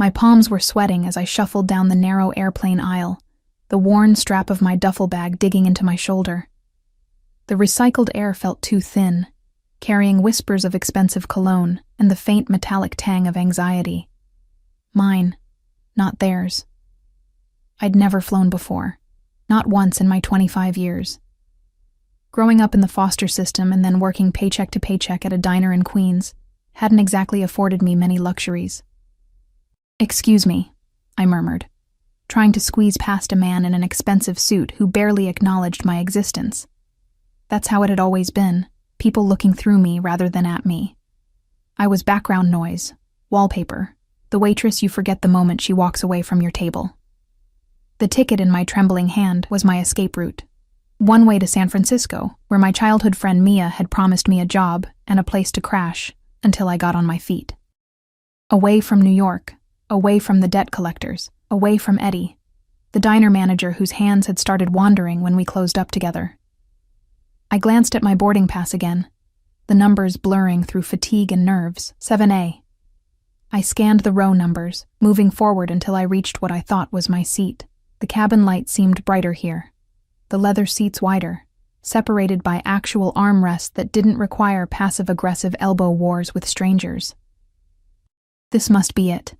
My palms were sweating as I shuffled down the narrow airplane aisle, the worn strap of my duffel bag digging into my shoulder. The recycled air felt too thin, carrying whispers of expensive cologne and the faint metallic tang of anxiety. Mine, not theirs. I'd never flown before, not once in my 25 years. Growing up in the foster system and then working paycheck to paycheck at a diner in Queens hadn't exactly afforded me many luxuries. "Excuse me," I murmured, trying to squeeze past a man in an expensive suit who barely acknowledged my existence. That's how it had always been, people looking through me rather than at me. I was background noise, wallpaper, the waitress you forget the moment she walks away from your table. The ticket in my trembling hand was my escape route. One way to San Francisco, where my childhood friend Mia had promised me a job and a place to crash until I got on my feet. Away from New York, away from the debt collectors, away from Eddie, the diner manager whose hands had started wandering when we closed up together. I glanced at my boarding pass again, the numbers blurring through fatigue and nerves. 7A. I scanned the row numbers, moving forward until I reached what I thought was my seat. The cabin light seemed brighter here, the leather seats wider, separated by actual armrests that didn't require passive-aggressive elbow wars with strangers. This must be it,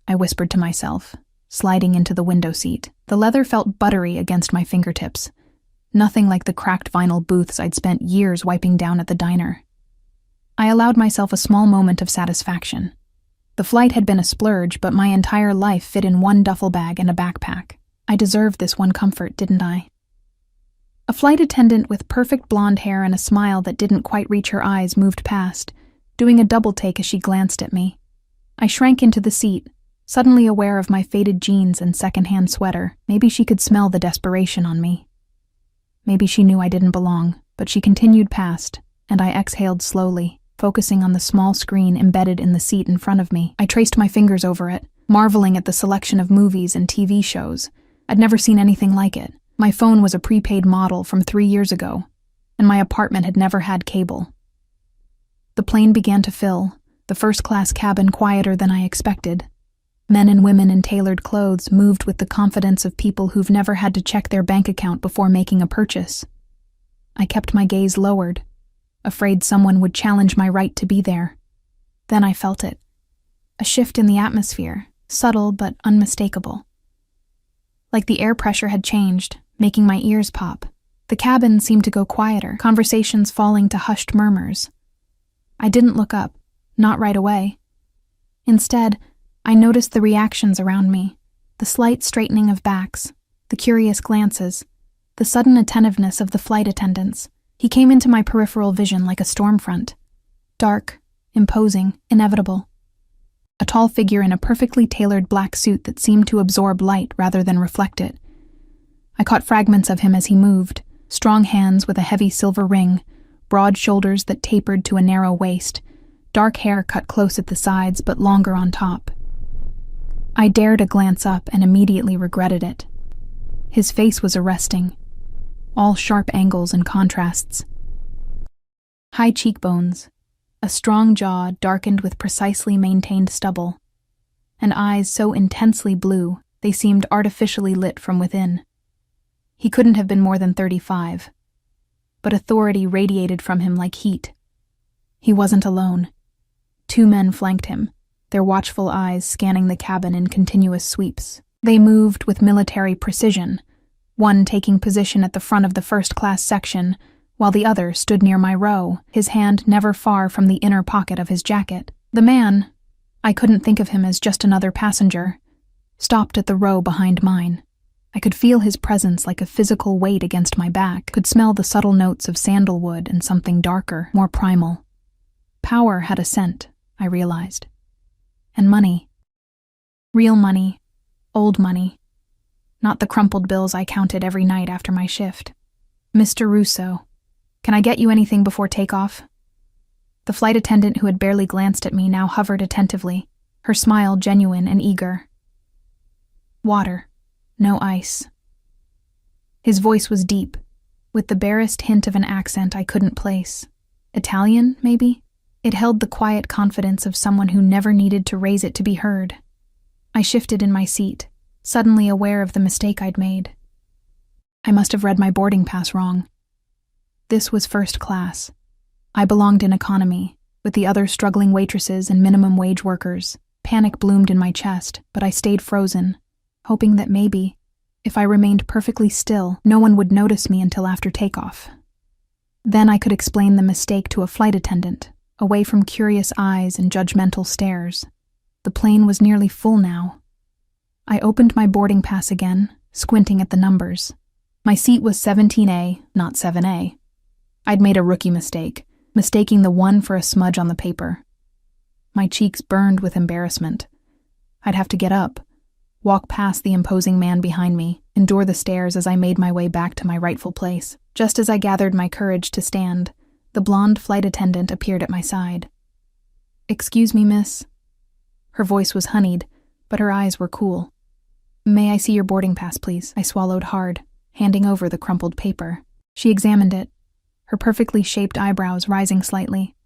I whispered to myself, sliding into the window seat. The leather felt buttery against my fingertips, nothing like the cracked vinyl booths I'd spent years wiping down at the diner. I allowed myself a small moment of satisfaction. The flight had been a splurge, but my entire life fit in one duffel bag and a backpack. I deserved this one comfort, didn't I? A flight attendant with perfect blonde hair and a smile that didn't quite reach her eyes moved past, doing a double take as she glanced at me. I shrank into the seat, suddenly aware of my faded jeans and secondhand sweater. Maybe she could smell the desperation on me. Maybe she knew I didn't belong, but she continued past, and I exhaled slowly, focusing on the small screen embedded in the seat in front of me. I traced my fingers over it, marveling at the selection of movies and TV shows. I'd never seen anything like it. My phone was a prepaid model from 3 years ago, and my apartment had never had cable. The plane began to fill, the first-class cabin quieter than I expected. Men and women in tailored clothes moved with the confidence of people who've never had to check their bank account before making a purchase. I kept my gaze lowered, afraid someone would challenge my right to be there. Then I felt it. A shift in the atmosphere, subtle but unmistakable. Like the air pressure had changed, making my ears pop. The cabin seemed to go quieter, conversations falling to hushed murmurs. I didn't look up, not right away. Instead, I noticed the reactions around me, the slight straightening of backs, the curious glances, the sudden attentiveness of the flight attendants. He came into my peripheral vision like a storm front. Dark, imposing, inevitable. A tall figure in a perfectly tailored black suit that seemed to absorb light rather than reflect it. I caught fragments of him as he moved, strong hands with a heavy silver ring, broad shoulders that tapered to a narrow waist, dark hair cut close at the sides but longer on top. I dared a glance up and immediately regretted it. His face was arresting, all sharp angles and contrasts. High cheekbones, a strong jaw darkened with precisely maintained stubble, and eyes so intensely blue they seemed artificially lit from within. He couldn't have been more than 35, but authority radiated from him like heat. He wasn't alone. 2 men flanked him, their watchful eyes scanning the cabin in continuous sweeps. They moved with military precision, one taking position at the front of the first-class section, while the other stood near my row, his hand never far from the inner pocket of his jacket. The man, I couldn't think of him as just another passenger, stopped at the row behind mine. I could feel his presence like a physical weight against my back, could smell the subtle notes of sandalwood and something darker, more primal. Power had a scent, I realized. And money. Real money, old money. Not the crumpled bills I counted every night after my shift. "Mr. Russo, can I get you anything before takeoff?" The flight attendant who had barely glanced at me now hovered attentively, her smile genuine and eager. "Water, no ice." His voice was deep, with the barest hint of an accent I couldn't place. Italian, maybe? It held the quiet confidence of someone who never needed to raise it to be heard. I shifted in my seat, suddenly aware of the mistake I'd made. I must have read my boarding pass wrong. This was first class. I belonged in economy, with the other struggling waitresses and minimum wage workers. Panic bloomed in my chest, but I stayed frozen, hoping that maybe, if I remained perfectly still, no one would notice me until after takeoff. Then I could explain the mistake to a flight attendant, away from curious eyes and judgmental stares. The plane was nearly full now. I opened my boarding pass again, squinting at the numbers. My seat was 17A, not 7A. I'd made a rookie mistake, mistaking the 1 for a smudge on the paper. My cheeks burned with embarrassment. I'd have to get up, walk past the imposing man behind me, endure the stares as I made my way back to my rightful place. Just as I gathered my courage to stand, the blonde flight attendant appeared at my side. "Excuse me, miss." Her voice was honeyed, but her eyes were cool. "May I see your boarding pass, please?" I swallowed hard, handing over the crumpled paper. She examined it, her perfectly shaped eyebrows rising slightly.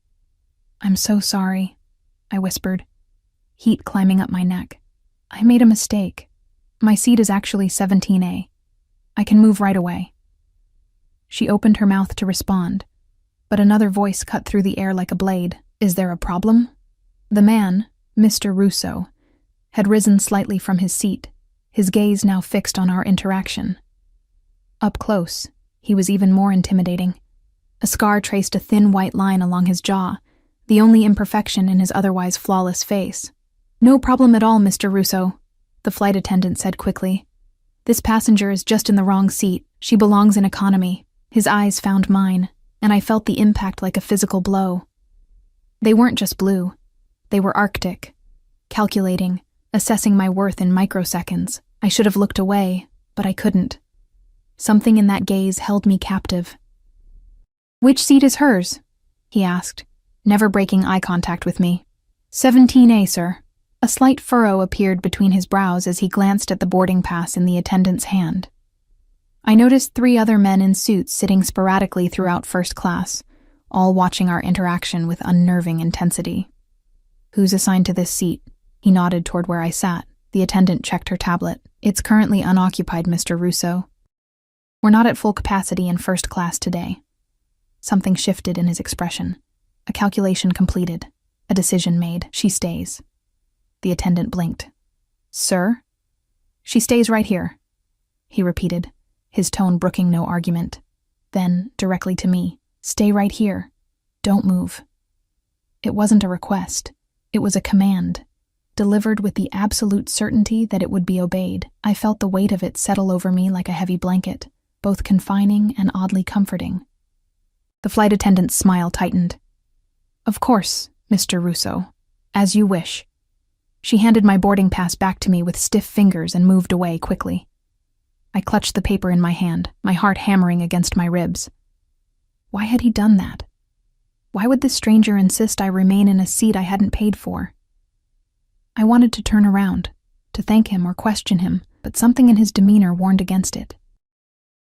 "I'm so sorry," I whispered, heat climbing up my neck. "I made a mistake. My seat is actually 17A. I can move right away." She opened her mouth to respond, but another voice cut through the air like a blade. "Is there a problem?" The man, Mr. Russo, had risen slightly from his seat, his gaze now fixed on our interaction. Up close, he was even more intimidating. A scar traced a thin white line along his jaw, the only imperfection in his otherwise flawless face. "No problem at all, Mr. Russo," the flight attendant said quickly. "This passenger is just in the wrong seat. She belongs in economy." His eyes found mine, and I felt the impact like a physical blow. They weren't just blue. They were arctic, calculating, assessing my worth in microseconds. I should have looked away, but I couldn't. Something in that gaze held me captive. "Which seat is hers?" he asked, never breaking eye contact with me. 17A, sir." A slight furrow appeared between his brows as he glanced at the boarding pass in the attendant's hand. I noticed 3 other men in suits sitting sporadically throughout first class, all watching our interaction with unnerving intensity. "Who's assigned to this seat?" He nodded toward where I sat. The attendant checked her tablet. "It's currently unoccupied, Mr. Russo. We're not at full capacity in first class today." Something shifted in his expression. A calculation completed. A decision made. "She stays." The attendant blinked. "Sir?" "She stays right here," he repeated, his tone brooking no argument. Then, directly to me, "Stay right here. Don't move." It wasn't a request. It was a command, delivered with the absolute certainty that it would be obeyed. I felt the weight of it settle over me like a heavy blanket, both confining and oddly comforting. The flight attendant's smile tightened. "Of course, Mr. Russo. As you wish." She handed my boarding pass back to me with stiff fingers and moved away quickly. I clutched the paper in my hand, my heart hammering against my ribs. Why had he done that? Why would this stranger insist I remain in a seat I hadn't paid for? I wanted to turn around, to thank him or question him, but something in his demeanor warned against it.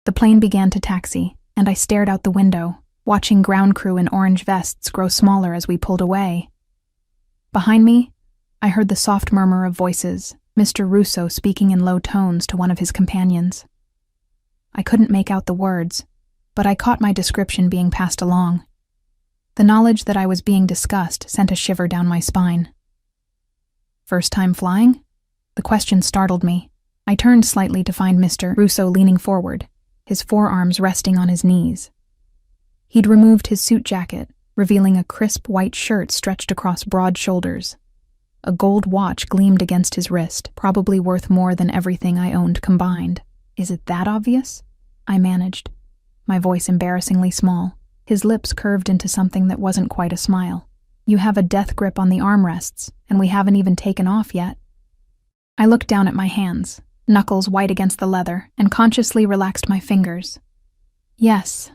The plane began to taxi, and I stared out the window, watching ground crew in orange vests grow smaller as we pulled away. Behind me, I heard the soft murmur of voices, Mr. Russo speaking in low tones to one of his companions. I couldn't make out the words, but I caught my description being passed along. The knowledge that I was being discussed sent a shiver down my spine. "First time flying?" The question startled me. I turned slightly to find Mr. Russo leaning forward, his forearms resting on his knees. He'd removed his suit jacket, revealing a crisp white shirt stretched across broad shoulders. A gold watch gleamed against his wrist, probably worth more than everything I owned combined. "Is it that obvious?" I managed, my voice embarrassingly small. His lips curved into something that wasn't quite a smile. "You have a death grip on the armrests, and we haven't even taken off yet." I looked down at my hands, knuckles white against the leather, and consciously relaxed my fingers. Yes.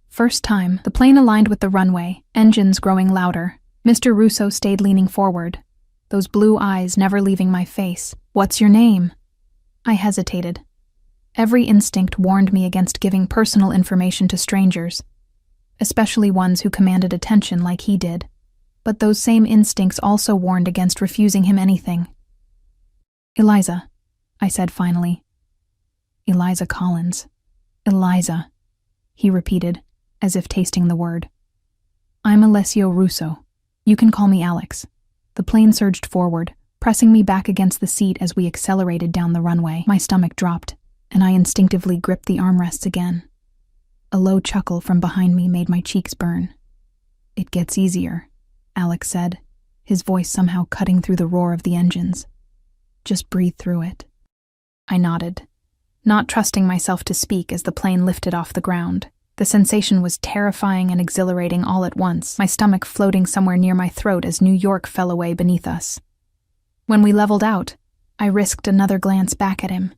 First time, the plane aligned with the runway, engines growing louder. Mr. Russo stayed leaning forward, those blue eyes never leaving my face. "What's your name?" I hesitated. Every instinct warned me against giving personal information to strangers, especially ones who commanded attention like he did. But those same instincts also warned against refusing him anything. Eliza, I said finally. Eliza Collins. Eliza, he repeated, as if tasting the word. I'm Alessio Russo. You can call me Alex. The plane surged forward, pressing me back against the seat as we accelerated down the runway. My stomach dropped, and I instinctively gripped the armrests again. A low chuckle from behind me made my cheeks burn. It gets easier, Alex said, his voice somehow cutting through the roar of the engines. Just breathe through it. I nodded, not trusting myself to speak as the plane lifted off the ground. The sensation was terrifying and exhilarating all at once, my stomach floating somewhere near my throat as New York fell away beneath us. When we leveled out, I risked another glance back at him.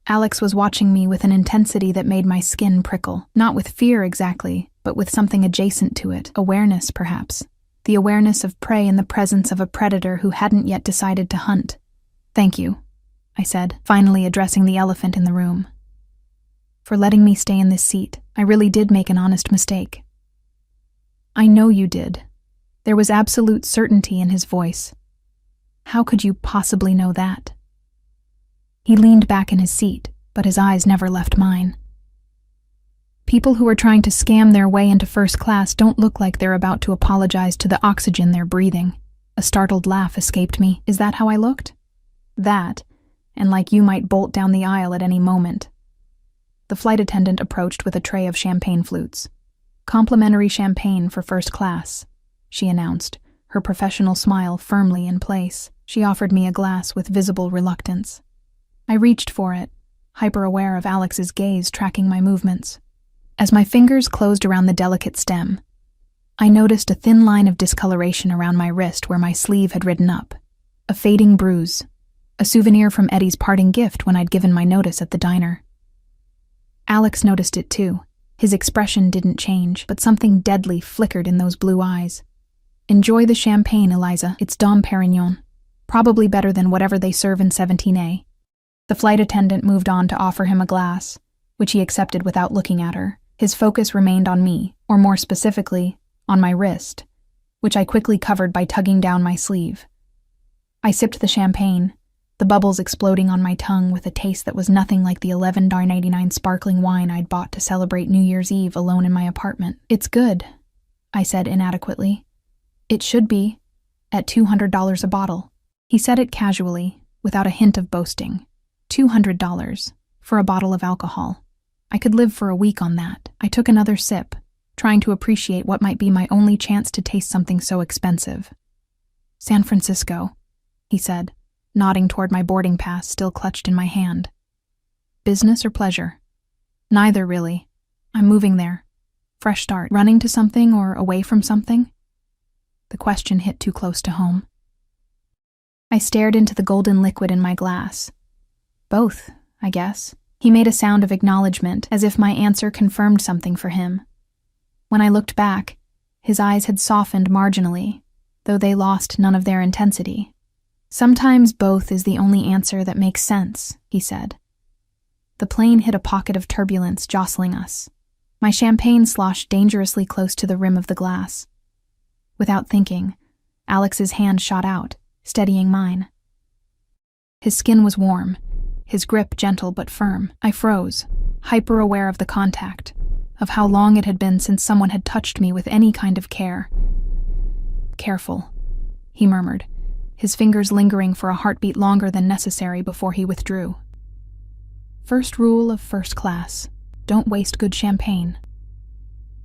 Alex was watching me with an intensity that made my skin prickle, not with fear exactly, but with something adjacent to it, awareness perhaps. The awareness of prey in the presence of a predator who hadn't yet decided to hunt. Thank you, I said, finally addressing the elephant in the room. For letting me stay in this seat, I really did make an honest mistake. I know you did. There was absolute certainty in his voice. How could you possibly know that? He leaned back in his seat, but his eyes never left mine. People who are trying to scam their way into first class don't look like they're about to apologize to the oxygen they're breathing. A startled laugh escaped me. Is that how I looked? That, and like you might bolt down the aisle at any moment. The flight attendant approached with a tray of champagne flutes. Complimentary champagne for first class, she announced, her professional smile firmly in place. She offered me a glass with visible reluctance. I reached for it, hyper-aware of Alex's gaze tracking my movements. As my fingers closed around the delicate stem, I noticed a thin line of discoloration around my wrist where my sleeve had ridden up. A fading bruise, a souvenir from Eddie's parting gift when I'd given my notice at the diner. Alex noticed it too. His expression didn't change, but something deadly flickered in those blue eyes. Enjoy the champagne, Eliza. It's Dom Perignon. Probably better than whatever they serve in 17A. The flight attendant moved on to offer him a glass, which he accepted without looking at her. His focus remained on me, or more specifically, on my wrist, which I quickly covered by tugging down my sleeve. I sipped the champagne, the bubbles exploding on my tongue with a taste that was nothing like the $11.99 sparkling wine I'd bought to celebrate New Year's Eve alone in my apartment. It's good, I said inadequately. It should be, at $200 a bottle. He said it casually, without a hint of boasting. $200 for a bottle of alcohol. I could live for a week on that. I took another sip, trying to appreciate what might be my only chance to taste something so expensive. San Francisco, he said, nodding toward my boarding pass still clutched in my hand. Business or pleasure? Neither, really. I'm moving there. Fresh start. Running to something or away from something? The question hit too close to home. I stared into the golden liquid in my glass. Both, I guess. He made a sound of acknowledgement, as if my answer confirmed something for him. When I looked back, his eyes had softened marginally, though they lost none of their intensity. Sometimes both is the only answer that makes sense, he said. The plane hit a pocket of turbulence jostling us. My champagne sloshed dangerously close to the rim of the glass. Without thinking, Alex's hand shot out, steadying mine. His skin was warm, his grip gentle but firm. I froze, hyper-aware of the contact, of how long it had been since someone had touched me with any kind of care. Careful, he murmured, his fingers lingering for a heartbeat longer than necessary before he withdrew. First rule of first class, don't waste good champagne.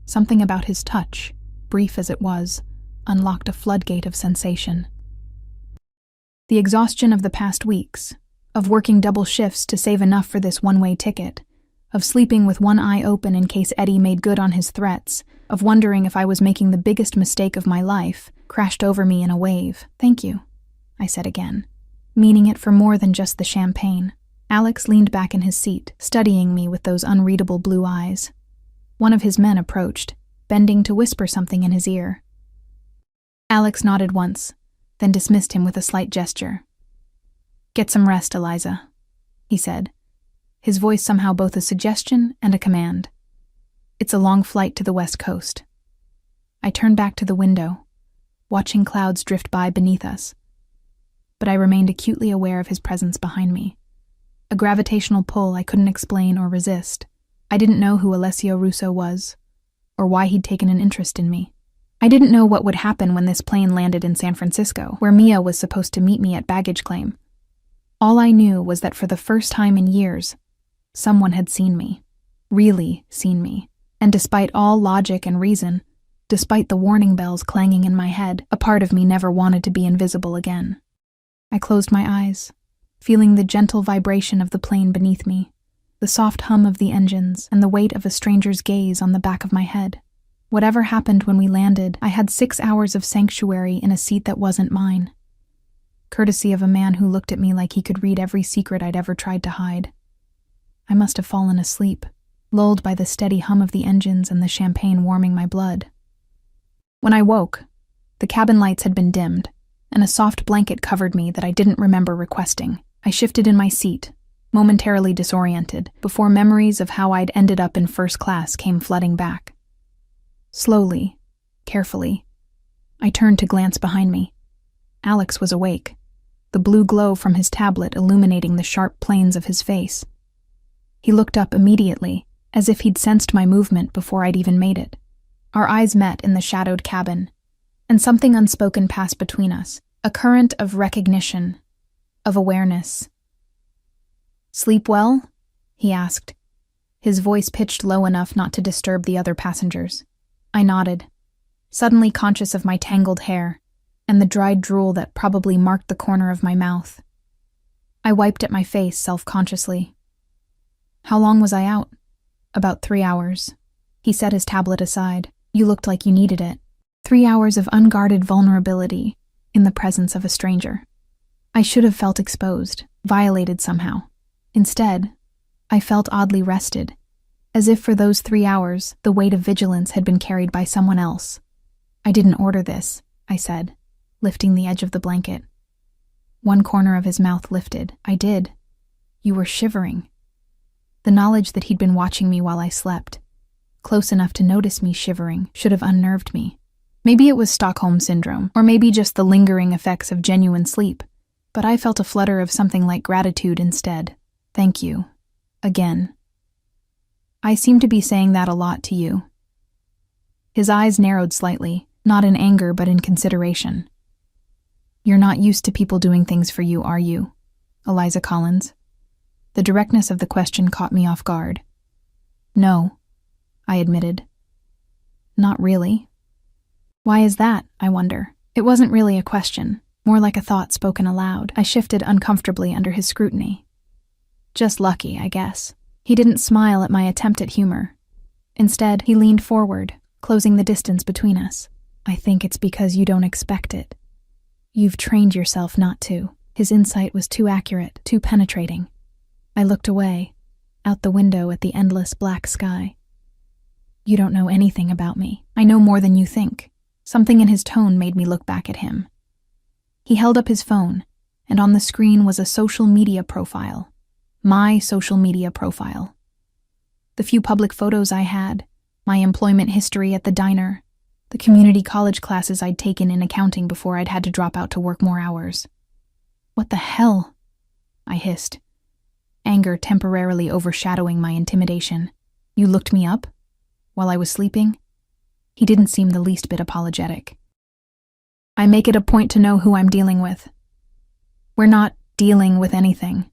Something about his touch, brief as it was, unlocked a floodgate of sensation. The exhaustion of the past weeks, of working double shifts to save enough for this one-way ticket, of sleeping with one eye open in case Eddie made good on his threats, of wondering if I was making the biggest mistake of my life, crashed over me in a wave. Thank you, I said again, meaning it for more than just the champagne. Alex leaned back in his seat, studying me with those unreadable blue eyes. One of his men approached, bending to whisper something in his ear. Alex nodded once, then dismissed him with a slight gesture. Get some rest, Eliza, he said, his voice somehow both a suggestion and a command. It's a long flight to the West Coast. I turned back to the window, watching clouds drift by beneath us. but I remained acutely aware of his presence behind me. A gravitational pull I couldn't explain or resist. I didn't know who Alessio Russo was, or why he'd taken an interest in me. I didn't know what would happen when this plane landed in San Francisco, where Mia was supposed to meet me at baggage claim. All I knew was that for the first time in years, someone had seen me. Really seen me. And despite all logic and reason, despite the warning bells clanging in my head, a part of me never wanted to be invisible again. I closed my eyes, feeling the gentle vibration of the plane beneath me, the soft hum of the engines, and the weight of a stranger's gaze on the back of my head. Whatever happened when we landed, I had 6 hours of sanctuary in a seat that wasn't mine, courtesy of a man who looked at me like he could read every secret I'd ever tried to hide. I must have fallen asleep, lulled by the steady hum of the engines and the champagne warming my blood. When I woke, the cabin lights had been dimmed, and a soft blanket covered me that I didn't remember requesting. I shifted in my seat, momentarily disoriented, before memories of how I'd ended up in first class came flooding back. Slowly, carefully, I turned to glance behind me. Alex was awake, the blue glow from his tablet illuminating the sharp planes of his face. He looked up immediately, as if he'd sensed my movement before I'd even made it. Our eyes met in the shadowed cabin, and something unspoken passed between us, a current of recognition, of awareness. "Sleep well?" he asked, his voice pitched low enough not to disturb the other passengers. I nodded, suddenly conscious of my tangled hair and the dried drool that probably marked the corner of my mouth. I wiped at my face self-consciously. "How long was I out?" "About 3 hours." He set his tablet aside. "You looked like you needed it." 3 hours of unguarded vulnerability in the presence of a stranger. I should have felt exposed, violated somehow. Instead, I felt oddly rested, as if for those 3 hours, the weight of vigilance had been carried by someone else. "I didn't order this," I said, lifting the edge of the blanket. One corner of his mouth lifted. "I did. You were shivering." The knowledge that he'd been watching me while I slept, close enough to notice me shivering, should have unnerved me. Maybe it was Stockholm Syndrome, or maybe just the lingering effects of genuine sleep, but I felt a flutter of something like gratitude instead. "Thank you. Again. I seem to be saying that a lot to you." His eyes narrowed slightly, not in anger but in consideration. "You're not used to people doing things for you, are you, Eliza Collins?" The directness of the question caught me off guard. "No," I admitted. "Not really." "Why is that, I wonder?" It wasn't really a question, more like a thought spoken aloud. I shifted uncomfortably under his scrutiny. "Just lucky, I guess." He didn't smile at my attempt at humor. Instead, he leaned forward, closing the distance between us. "I think it's because you don't expect it. You've trained yourself not to." His insight was too accurate, too penetrating. I looked away, out the window at the endless black sky. "You don't know anything about me. I know more than you think." Something in his tone made me look back at him. He held up his phone, and on the screen was a social media profile. My social media profile. The few public photos I had, my employment history at the diner, the community college classes I'd taken in accounting before I'd had to drop out to work more hours. "What the hell?" I hissed, anger temporarily overshadowing my intimidation. "You looked me up? While I was sleeping?" He didn't seem the least bit apologetic. "I make it a point to know who I'm dealing with." "We're not dealing with anything.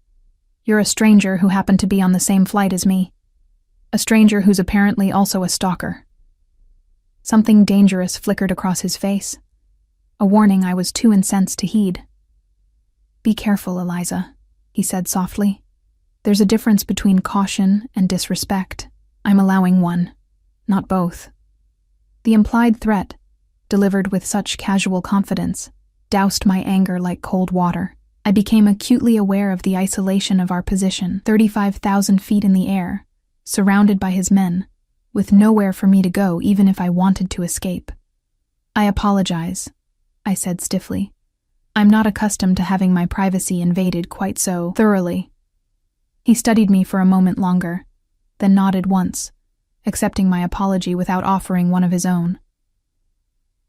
You're a stranger who happened to be on the same flight as me. A stranger who's apparently also a stalker." Something dangerous flickered across his face, a warning I was too incensed to heed. "Be careful, Eliza," he said softly. "There's a difference between caution and disrespect. I'm allowing one, not both." The implied threat, delivered with such casual confidence, doused my anger like cold water. I became acutely aware of the isolation of our position, 35,000 feet in the air, surrounded by his men, with nowhere for me to go even if I wanted to escape. "I apologize," I said stiffly. "I'm not accustomed to having my privacy invaded quite so thoroughly." He studied me for a moment longer, then nodded once, accepting my apology without offering one of his own.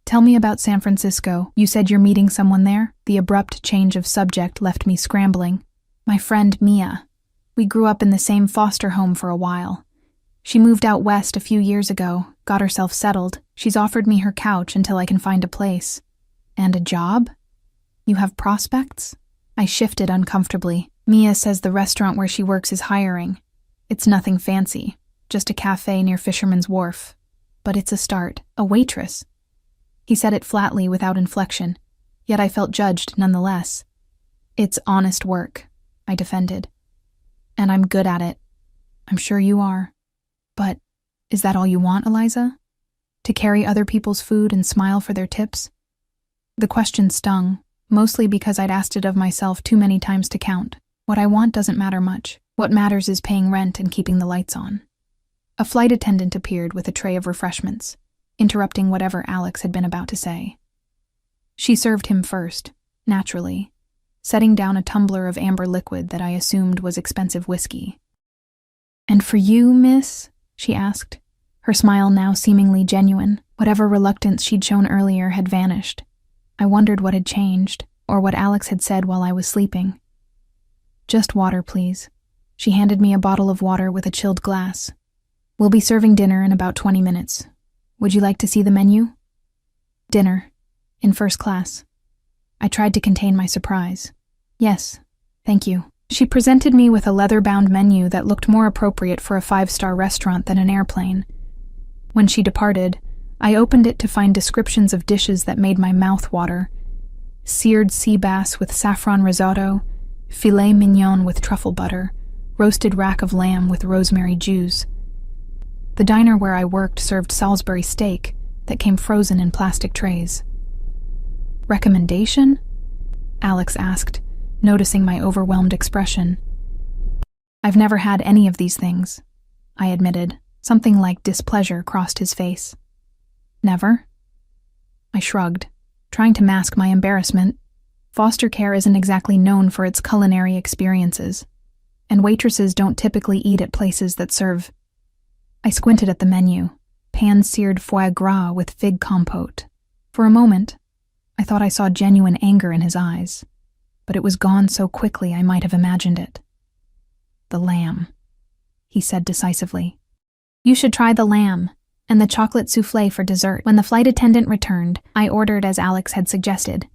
Tell me about San Francisco. You said you're meeting someone there? The abrupt change of subject left me scrambling. My friend Mia. We grew up in the same foster home for a while. She moved out west a few years ago, got herself settled. She's offered me her couch until I can find a place. And a job? You have prospects? I shifted uncomfortably. Mia says the restaurant where she works is hiring. It's nothing fancy, just a cafe near Fisherman's Wharf. But it's a start. A waitress. He said it flatly without inflection, yet I felt judged nonetheless. It's honest work, I defended. And I'm good at it. I'm sure you are. But is that all you want, Eliza? To carry other people's food and smile for their tips? The question stung, mostly because I'd asked it of myself too many times to count. What I want doesn't matter much. What matters is paying rent and keeping the lights on. A flight attendant appeared with a tray of refreshments, interrupting whatever Alex had been about to say. She served him first, naturally, setting down a tumbler of amber liquid that I assumed was expensive whiskey. "And for you, miss?" she asked, her smile now seemingly genuine. Whatever reluctance she'd shown earlier had vanished. I wondered what had changed, or what Alex had said while I was sleeping. "Just water, please." She handed me a bottle of water with a chilled glass. "We'll be serving dinner in about 20 minutes. Would you like to see the menu?" "Dinner. In first class." I tried to contain my surprise. "Yes, thank you." She presented me with a leather-bound menu that looked more appropriate for a 5-star restaurant than an airplane. When she departed, I opened it to find descriptions of dishes that made my mouth water. Seared sea bass with saffron risotto, filet mignon with truffle butter, roasted rack of lamb with rosemary juice. The diner where I worked served Salisbury steak that came frozen in plastic trays. "Recommendation?" Alex asked, noticing my overwhelmed expression. "I've never had any of these things," I admitted. Something like displeasure crossed his face. "Never?" I shrugged, trying to mask my embarrassment. Foster care isn't exactly known for its culinary experiences, and waitresses don't typically eat at places that serve. I squinted at the menu, pan-seared foie gras with fig compote. For a moment, I thought I saw genuine anger in his eyes, but it was gone so quickly I might have imagined it. "The lamb," he said decisively. "You should try the lamb, and the chocolate soufflé for dessert." When the flight attendant returned, I ordered as Alex had suggested.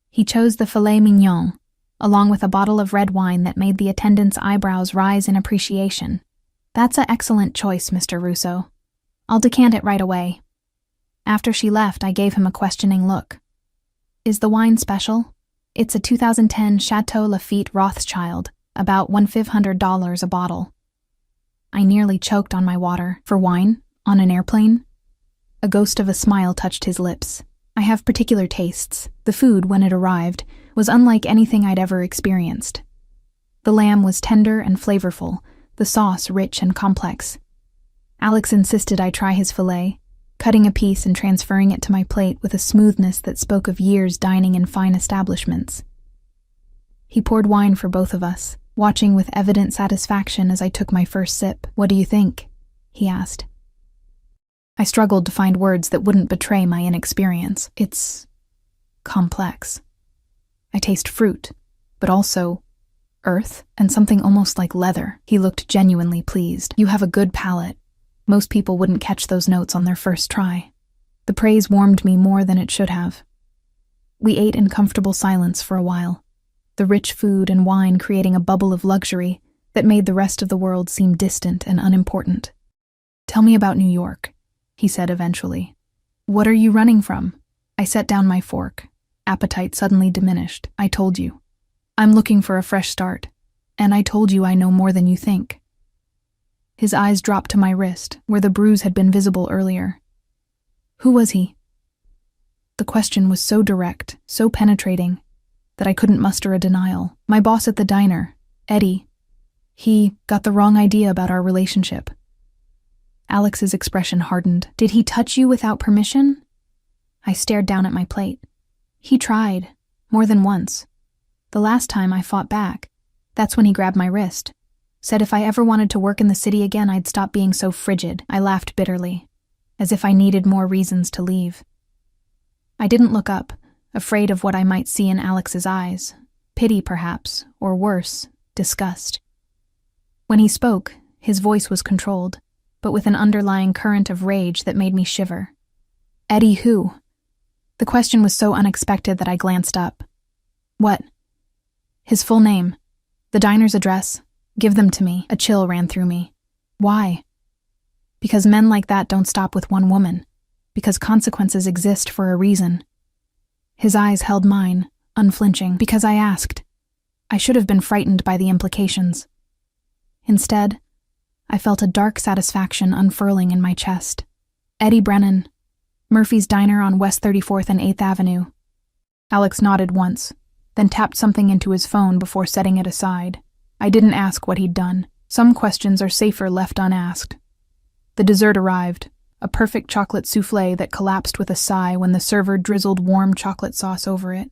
He chose the filet mignon, along with a bottle of red wine that made the attendant's eyebrows rise in appreciation. "That's an excellent choice, Mr. Russo. I'll decant it right away." After she left, I gave him a questioning look. "Is the wine special?" "It's a 2010 Chateau Lafite Rothschild, about $1,500 a bottle." I nearly choked on my water. "For wine? On an airplane?" A ghost of a smile touched his lips. "I have particular tastes." The food, when it arrived, was unlike anything I'd ever experienced. The lamb was tender and flavorful, the sauce rich and complex. Alex insisted I try his filet, cutting a piece and transferring it to my plate with a smoothness that spoke of years dining in fine establishments. He poured wine for both of us, watching with evident satisfaction as I took my first sip. "What do you think?" he asked. I struggled to find words that wouldn't betray my inexperience. "It's complex. I taste fruit, but also earth and something almost like leather." He looked genuinely pleased. "You have a good palate. Most people wouldn't catch those notes on their first try." The praise warmed me more than it should have. We ate in comfortable silence for a while, the rich food and wine creating a bubble of luxury that made the rest of the world seem distant and unimportant. "Tell me about New York," he said eventually. "What are you running from?" I set down my fork, appetite suddenly diminished. "I told you. I'm looking for a fresh start, and I told you I know more than you think." His eyes dropped to my wrist, where the bruise had been visible earlier. "Who was he?" The question was so direct, so penetrating, that I couldn't muster a denial. "My boss at the diner, Eddie. He got the wrong idea about our relationship." Alex's expression hardened. "Did he touch you without permission?" I stared down at my plate. "He tried, more than once. The last time I fought back. That's when he grabbed my wrist. Said if I ever wanted to work in the city again, I'd stop being so frigid." I laughed bitterly, as if I needed more reasons to leave. I didn't look up, afraid of what I might see in Alex's eyes. Pity, perhaps, or worse, disgust. When he spoke, his voice was controlled, but with an underlying current of rage that made me shiver. Eddie who? The question was so unexpected that I glanced up. What? His full name, the diner's address. Give them to me. A chill ran through me. Why? Because men like that don't stop with one woman. Because consequences exist for a reason. His eyes held mine, unflinching, because I asked. I should have been frightened by the implications. Instead, I felt a dark satisfaction unfurling in my chest. Eddie Brennan, Murphy's Diner on West 34th and 8th Avenue. Alex nodded once, then tapped something into his phone before setting it aside. I didn't ask what he'd done. Some questions are safer left unasked. The dessert arrived, a perfect chocolate soufflé that collapsed with a sigh when the server drizzled warm chocolate sauce over it.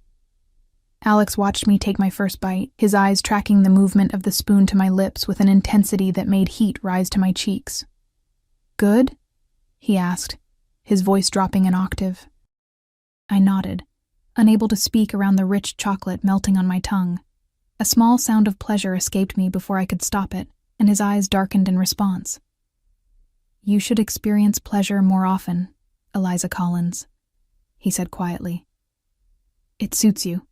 Alex watched me take my first bite, his eyes tracking the movement of the spoon to my lips with an intensity that made heat rise to my cheeks. Good? He asked, his voice dropping an octave. I nodded, unable to speak around the rich chocolate melting on my tongue. A small sound of pleasure escaped me before I could stop it, and his eyes darkened in response. You should experience pleasure more often, Eliza Collins, he said quietly. It suits you.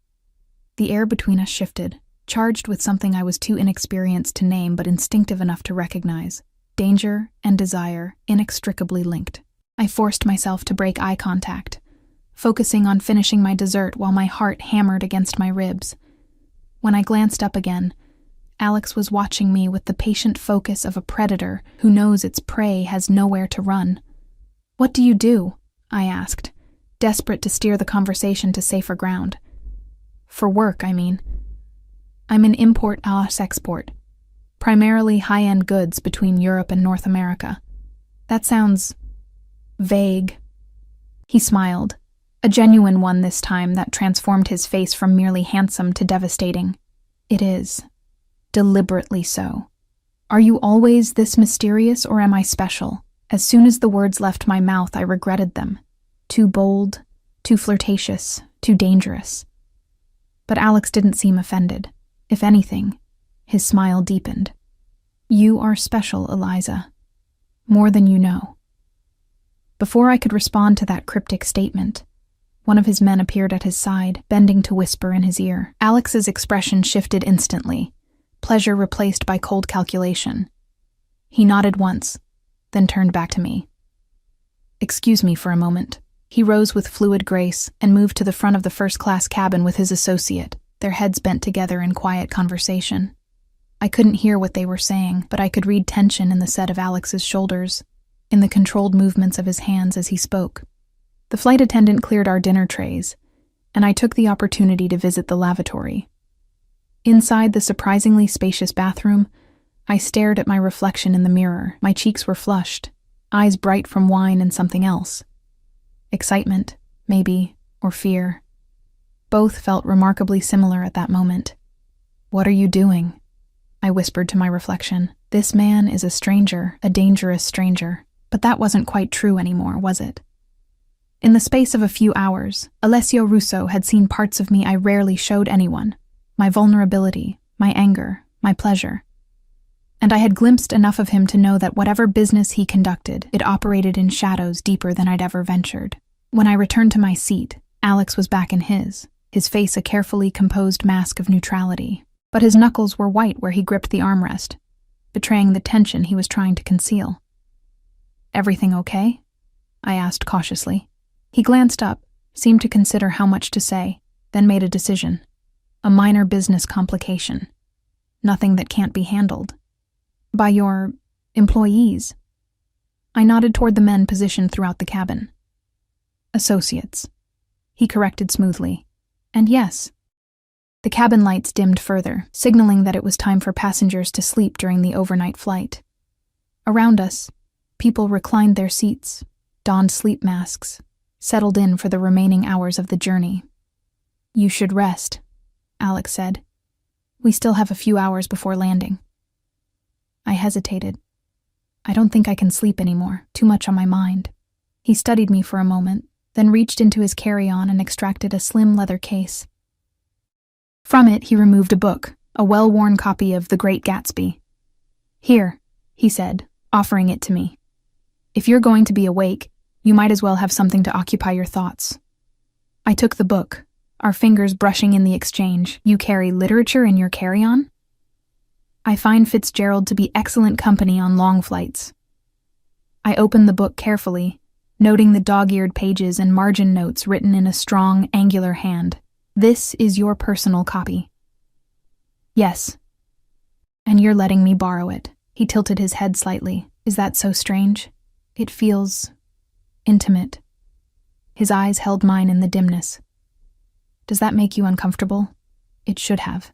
The air between us shifted, charged with something I was too inexperienced to name but instinctive enough to recognize. Danger and desire inextricably linked. I forced myself to break eye contact, focusing on finishing my dessert while my heart hammered against my ribs. When I glanced up again, Alex was watching me with the patient focus of a predator who knows its prey has nowhere to run. What do you do? I asked, desperate to steer the conversation to safer ground. For work, I mean. I'm an import-export, primarily high-end goods between Europe and North America. That sounds vague. He smiled, a genuine one this time that transformed his face from merely handsome to devastating. It is. Deliberately so. Are you always this mysterious, or am I special? As soon as the words left my mouth, I regretted them. Too bold, too flirtatious, too dangerous. But Alex didn't seem offended. If anything, his smile deepened. You are special, Eliza. More than you know. Before I could respond to that cryptic statement, one of his men appeared at his side, bending to whisper in his ear. Alex's expression shifted instantly, pleasure replaced by cold calculation. He nodded once, then turned back to me. Excuse me for a moment. He rose with fluid grace and moved to the front of the first-class cabin with his associate, their heads bent together in quiet conversation. I couldn't hear what they were saying, but I could read tension in the set of Alex's shoulders, in the controlled movements of his hands as he spoke. The flight attendant cleared our dinner trays, and I took the opportunity to visit the lavatory. Inside the surprisingly spacious bathroom, I stared at my reflection in the mirror. My cheeks were flushed, eyes bright from wine and something else. Excitement, maybe, or fear. Both felt remarkably similar at that moment. What are you doing? I whispered to my reflection. This man is a stranger, a dangerous stranger. But that wasn't quite true anymore, was it? In the space of a few hours, Alessio Russo had seen parts of me I rarely showed anyone. My vulnerability, my anger, my pleasure. And I had glimpsed enough of him to know that whatever business he conducted, it operated in shadows deeper than I'd ever ventured. When I returned to my seat, Alex was back in his face a carefully composed mask of neutrality. But his knuckles were white where he gripped the armrest, betraying the tension he was trying to conceal. Everything okay? I asked cautiously. He glanced up, seemed to consider how much to say, then made a decision. A minor business complication. Nothing that can't be handled. By your employees. I nodded toward the men positioned throughout the cabin. Associates. He corrected smoothly. And yes. The cabin lights dimmed further, signaling that it was time for passengers to sleep during the overnight flight. Around us, people reclined their seats, donned sleep masks, settled in for the remaining hours of the journey. You should rest, Alex said. We still have a few hours before landing. I hesitated. I don't think I can sleep anymore, too much on my mind. He studied me for a moment, then reached into his carry-on and extracted a slim leather case. From it, he removed a book, a well-worn copy of The Great Gatsby. "Here," he said, offering it to me. "If you're going to be awake, you might as well have something to occupy your thoughts." I took the book, our fingers brushing in the exchange. "You carry literature in your carry-on?" "I find Fitzgerald to be excellent company on long flights." I opened the book carefully, noting the dog-eared pages and margin notes written in a strong, angular hand. "This is your personal copy." "Yes. And you're letting me borrow it." He tilted his head slightly. "Is that so strange? It feels intimate." His eyes held mine in the dimness. "Does that make you uncomfortable?" It should have.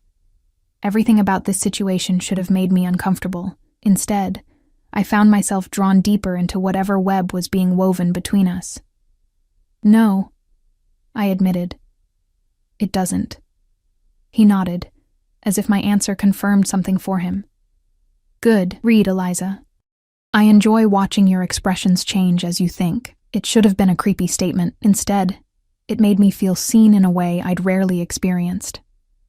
Everything about this situation should have made me uncomfortable. Instead, I found myself drawn deeper into whatever web was being woven between us. "No," I admitted. "It doesn't." He nodded, as if my answer confirmed something for him. "Good. Read, Eliza. I enjoy watching your expressions change as you think." It should have been a creepy statement. Instead, it made me feel seen in a way I'd rarely experienced.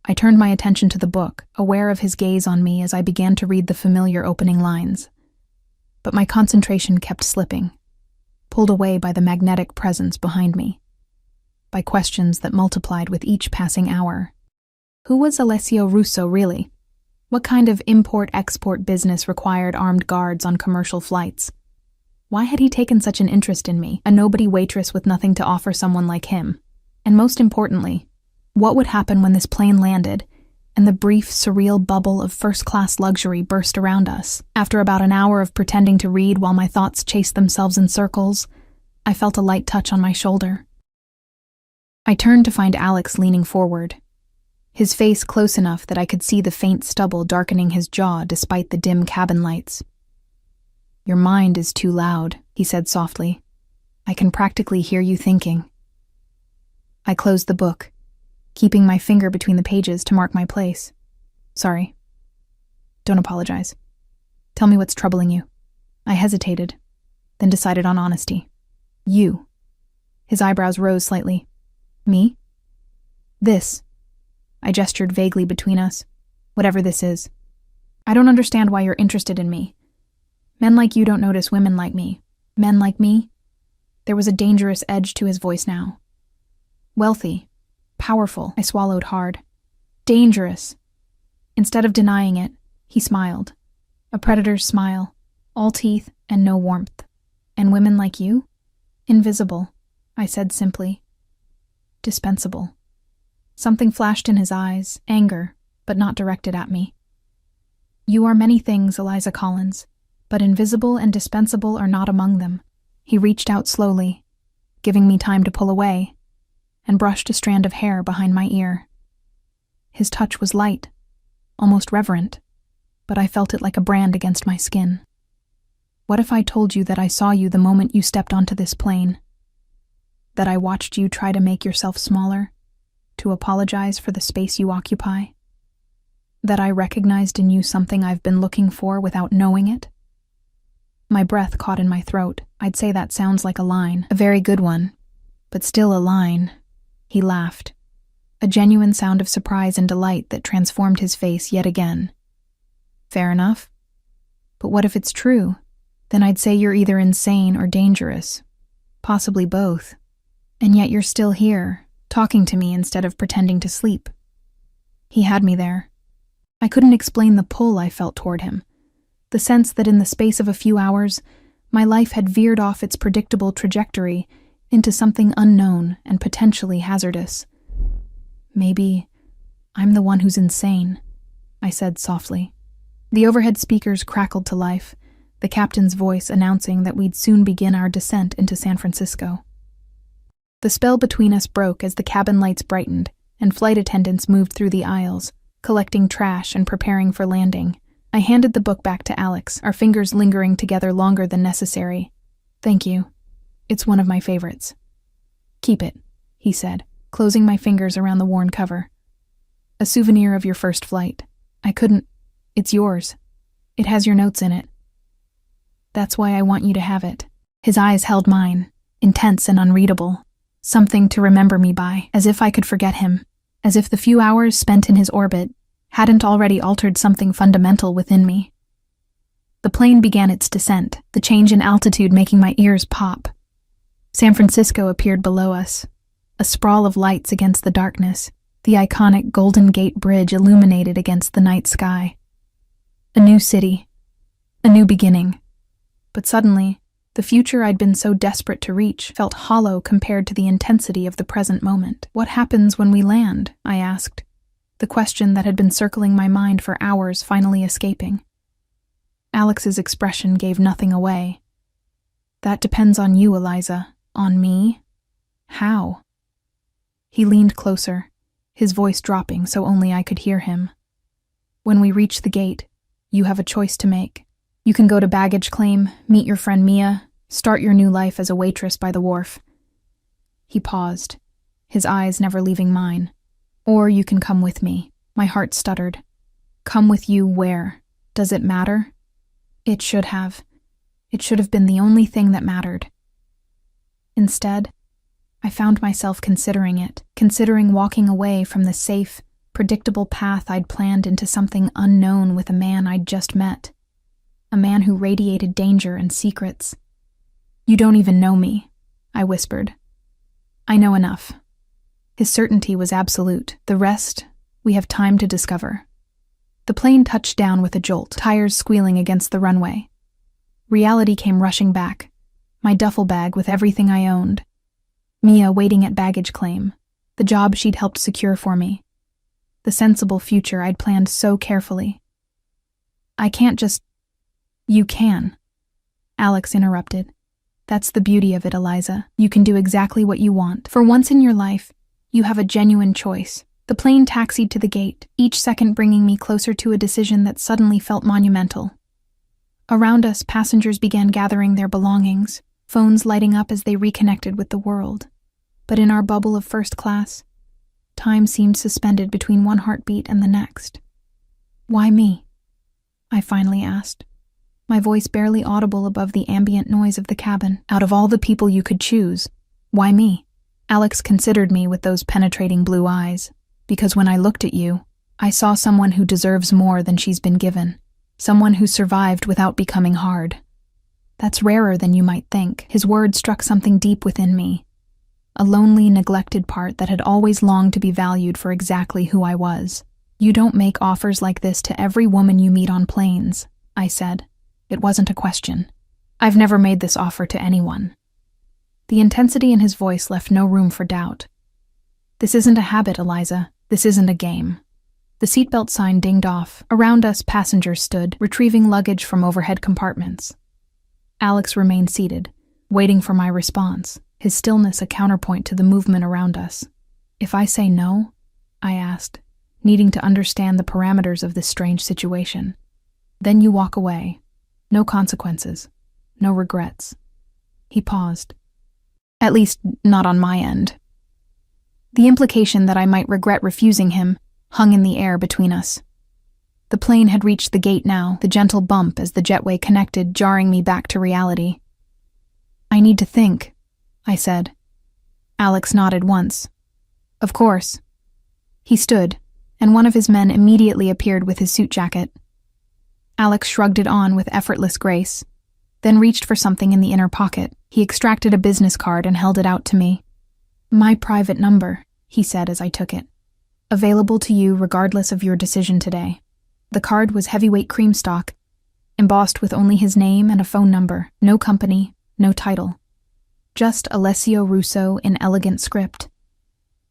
I turned my attention to the book, aware of his gaze on me as I began to read the familiar opening lines. But my concentration kept slipping, pulled away by the magnetic presence behind me, by questions that multiplied with each passing hour. Who was Alessio Russo, really? What kind of import-export business required armed guards on commercial flights? Why had he taken such an interest in me, a nobody waitress with nothing to offer someone like him? And most importantly, what would happen when this plane landed and the brief, surreal bubble of first-class luxury burst around us? After about an hour of pretending to read while my thoughts chased themselves in circles, I felt a light touch on my shoulder. I turned to find Alex leaning forward, his face close enough that I could see the faint stubble darkening his jaw despite the dim cabin lights. "Your mind is too loud," he said softly. "I can practically hear you thinking." I closed the book, keeping my finger between the pages to mark my place. "Sorry. Don't apologize. Tell me what's troubling you." I hesitated, then decided on honesty. "You." His eyebrows rose slightly. "Me?" "This." I gestured vaguely between us. "Whatever this is. I don't understand why you're interested in me. Men like you don't notice women like me. Men like me?" There was a dangerous edge to his voice now. "Wealthy. Powerful." I swallowed hard. "Dangerous." Instead of denying it, he smiled. A predator's smile, all teeth and no warmth. "And women like you?" "Invisible," I said simply. "Dispensable." Something flashed in his eyes, anger, but not directed at me. "You are many things, Eliza Collins, but invisible and dispensable are not among them." He reached out slowly, giving me time to pull away, and brushed a strand of hair behind my ear. His touch was light, almost reverent, but I felt it like a brand against my skin. "What if I told you that I saw you the moment you stepped onto this plane? That I watched you try to make yourself smaller, to apologize for the space you occupy? That I recognized in you something I've been looking for without knowing it?" My breath caught in my throat. I'd say that sounds like a line, a very good one, but still a line. He laughed, a genuine sound of surprise and delight that transformed his face yet again. "Fair enough. But what if it's true? Then I'd say you're either insane or dangerous, possibly both. And yet you're still here, talking to me instead of pretending to sleep." He had me there. I couldn't explain the pull I felt toward him, the sense that in the space of a few hours, my life had veered off its predictable trajectory into something unknown and potentially hazardous. "Maybe I'm the one who's insane," I said softly. The overhead speakers crackled to life, the captain's voice announcing that we'd soon begin our descent into San Francisco. The spell between us broke as the cabin lights brightened and flight attendants moved through the aisles, collecting trash and preparing for landing. I handed the book back to Alex, our fingers lingering together longer than necessary. "Thank you. It's one of my favorites." "Keep it," he said, closing my fingers around the worn cover. "A souvenir of your first flight. I couldn't. It's yours. It has your notes in it. That's why I want you to have it." His eyes held mine, intense and unreadable. something to remember me by, as if I could forget him, as if the few hours spent in his orbit hadn't already altered something fundamental within me. The plane began its descent, the change in altitude making my ears pop. San Francisco appeared below us, a sprawl of lights against the darkness, the iconic Golden Gate Bridge illuminated against the night sky. A new city, a new beginning. But suddenly, the future I'd been so desperate to reach felt hollow compared to the intensity of the present moment. What happens when we land? I asked, the question that had been circling my mind for hours finally escaping. Alex's expression gave nothing away. That depends on you, Eliza. On me? How? He leaned closer, his voice dropping so only I could hear him. When we reach the gate, you have a choice to make. You can go to baggage claim, meet your friend Mia, start your new life as a waitress by the wharf. He paused, his eyes never leaving mine. Or you can come with me. My heart stuttered. Come with you where? Does it matter? It should have. It should have been the only thing that mattered. Instead, I found myself considering it, considering walking away from the safe, predictable path I'd planned into something unknown with a man I'd just met. A man who radiated danger and secrets. You don't even know me, I whispered. I know enough. His certainty was absolute. The rest, we have time to discover. The plane touched down with a jolt, tires squealing against the runway. Reality came rushing back, my duffel bag with everything I owned. Mia waiting at baggage claim, the job she'd helped secure for me. The sensible future I'd planned so carefully. I can't just... You can. Alex interrupted. That's the beauty of it, Eliza. You can do exactly what you want. For once in your life, you have a genuine choice. The plane taxied to the gate, each second bringing me closer to a decision that suddenly felt monumental. Around us, passengers began gathering their belongings, phones lighting up as they reconnected with the world. But in our bubble of first class, time seemed suspended between one heartbeat and the next. Why me? I finally asked, my voice barely audible above the ambient noise of the cabin. Out of all the people you could choose, why me? Alex considered me with those penetrating blue eyes. Because when I looked at you, I saw someone who deserves more than she's been given. Someone who survived without becoming hard. That's rarer than you might think. His words struck something deep within me. A lonely, neglected part that had always longed to be valued for exactly who I was. You don't make offers like this to every woman you meet on planes, I said. It wasn't a question. I've never made this offer to anyone. The intensity in his voice left no room for doubt. This isn't a habit, Eliza. This isn't a game. The seatbelt sign dinged off. Around us, passengers stood, retrieving luggage from overhead compartments. Alex remained seated, waiting for my response, his stillness a counterpoint to the movement around us. If I say no? I asked, needing to understand the parameters of this strange situation. Then you walk away. No consequences. No regrets. He paused. At least, not on my end. The implication that I might regret refusing him hung in the air between us. The plane had reached the gate now, the gentle bump as the jetway connected, jarring me back to reality. I need to think, I said. Alex nodded once. Of course. He stood, and one of his men immediately appeared with his suit jacket. Alex shrugged it on with effortless grace, then reached for something in the inner pocket. He extracted a business card and held it out to me. My private number, he said as I took it. Available to you regardless of your decision today. The card was heavyweight cream stock, embossed with only his name and a phone number, no company, no title. Just Alessio Russo in elegant script.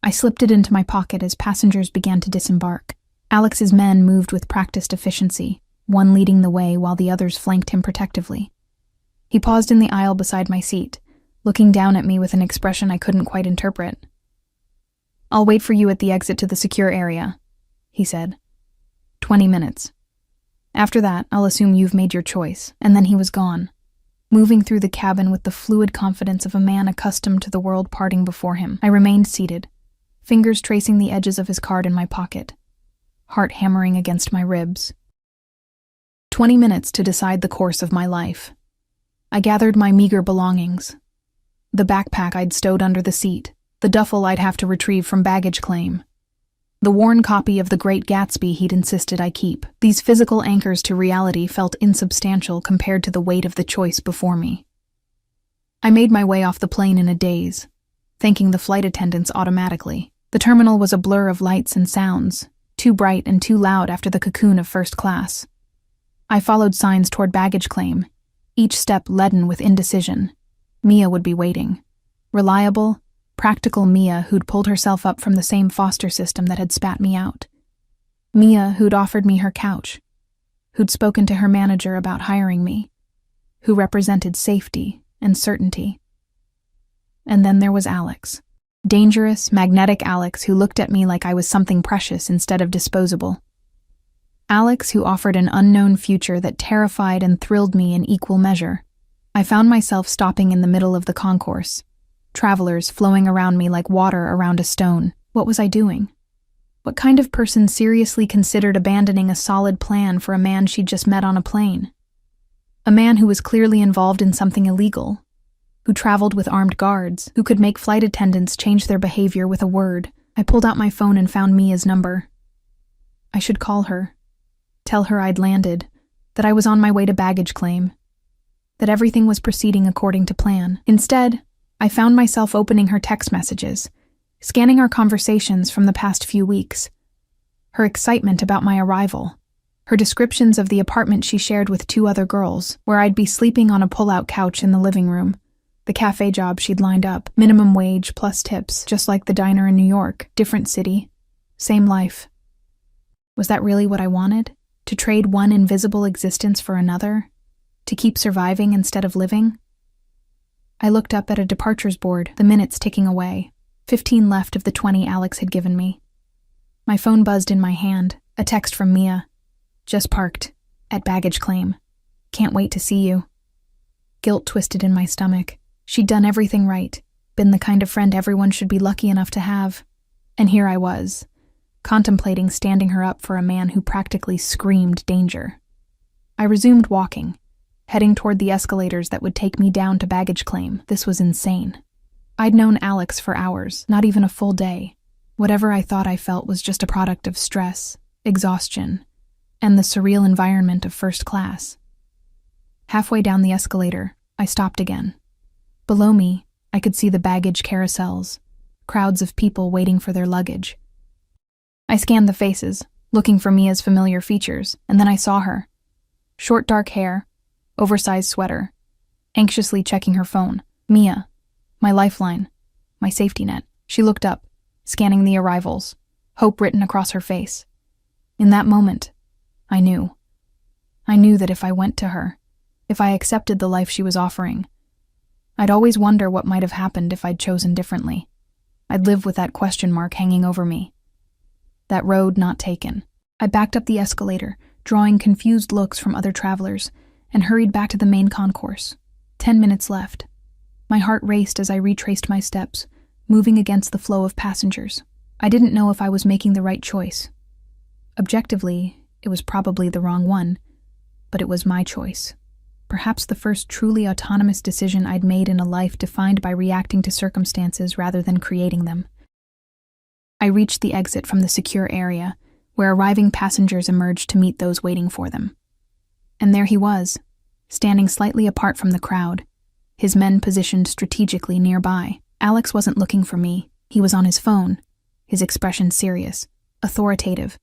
I slipped it into my pocket as passengers began to disembark. Alex's men moved with practiced efficiency, one leading the way while the others flanked him protectively. He paused in the aisle beside my seat, looking down at me with an expression I couldn't quite interpret. I'll wait for you at the exit to the secure area, he said. 20 minutes. After that, I'll assume you've made your choice, and then he was gone, moving through the cabin with the fluid confidence of a man accustomed to the world parting before him. I remained seated, fingers tracing the edges of his card in my pocket, heart hammering against my ribs. 20 minutes to decide the course of my life. I gathered my meager belongings. The backpack I'd stowed under the seat, the duffel I'd have to retrieve from baggage claim, the worn copy of The Great Gatsby he'd insisted I keep. These physical anchors to reality felt insubstantial compared to the weight of the choice before me. I made my way off the plane in a daze, thanking the flight attendants automatically. The terminal was a blur of lights and sounds, too bright and too loud after the cocoon of first class. I followed signs toward baggage claim, each step leaden with indecision. Mia would be waiting. Reliable, practical Mia who'd pulled herself up from the same foster system that had spat me out. Mia who'd offered me her couch, who'd spoken to her manager about hiring me, who represented safety and certainty. And then there was Alex. Dangerous, magnetic Alex who looked at me like I was something precious instead of disposable. Alex who offered an unknown future that terrified and thrilled me in equal measure. I found myself stopping in the middle of the concourse, travelers flowing around me like water around a stone. What was I doing? What kind of person seriously considered abandoning a solid plan for a man she'd just met on a plane? A man who was clearly involved in something illegal, who traveled with armed guards, who could make flight attendants change their behavior with a word. I pulled out my phone and found Mia's number. I should call her, tell her I'd landed, that I was on my way to baggage claim, that everything was proceeding according to plan. Instead, I found myself opening her text messages, scanning our conversations from the past few weeks. Her excitement about my arrival, her descriptions of the apartment she shared with 2 other girls, where I'd be sleeping on a pull-out couch in the living room, the cafe job she'd lined up, minimum wage plus tips, just like the diner in New York, different city, same life. Was that really what I wanted? To trade one invisible existence for another? To keep surviving instead of living? I looked up at a departures board, the minutes ticking away, 15 left of the 20 Alex had given me. My phone buzzed in my hand, a text from Mia. Just parked, at baggage claim. Can't wait to see you. Guilt twisted in my stomach. She'd done everything right, been the kind of friend everyone should be lucky enough to have. And here I was, contemplating standing her up for a man who practically screamed danger. I resumed walking, heading toward the escalators that would take me down to baggage claim. This was insane. I'd known Alex for hours, not even a full day. Whatever I thought I felt was just a product of stress, exhaustion, and the surreal environment of first class. Halfway down the escalator, I stopped again. Below me, I could see the baggage carousels, crowds of people waiting for their luggage. I scanned the faces, looking for Mia's familiar features, and then I saw her. Short dark hair, oversized sweater, anxiously checking her phone. Mia, my lifeline, my safety net. She looked up, scanning the arrivals, hope written across her face. In that moment, I knew. I knew that if I went to her, if I accepted the life she was offering, I'd always wonder what might have happened if I'd chosen differently. I'd live with that question mark hanging over me. That road not taken. I backed up the escalator, drawing confused looks from other travelers, and hurried back to the main concourse. 10 minutes left. My heart raced as I retraced my steps, moving against the flow of passengers. I didn't know if I was making the right choice. Objectively, it was probably the wrong one, but it was my choice. Perhaps the first truly autonomous decision I'd made in a life defined by reacting to circumstances rather than creating them. I reached the exit from the secure area, where arriving passengers emerged to meet those waiting for them. And there he was, standing slightly apart from the crowd, his men positioned strategically nearby. Alex wasn't looking for me. He was on his phone, his expression serious, authoritative.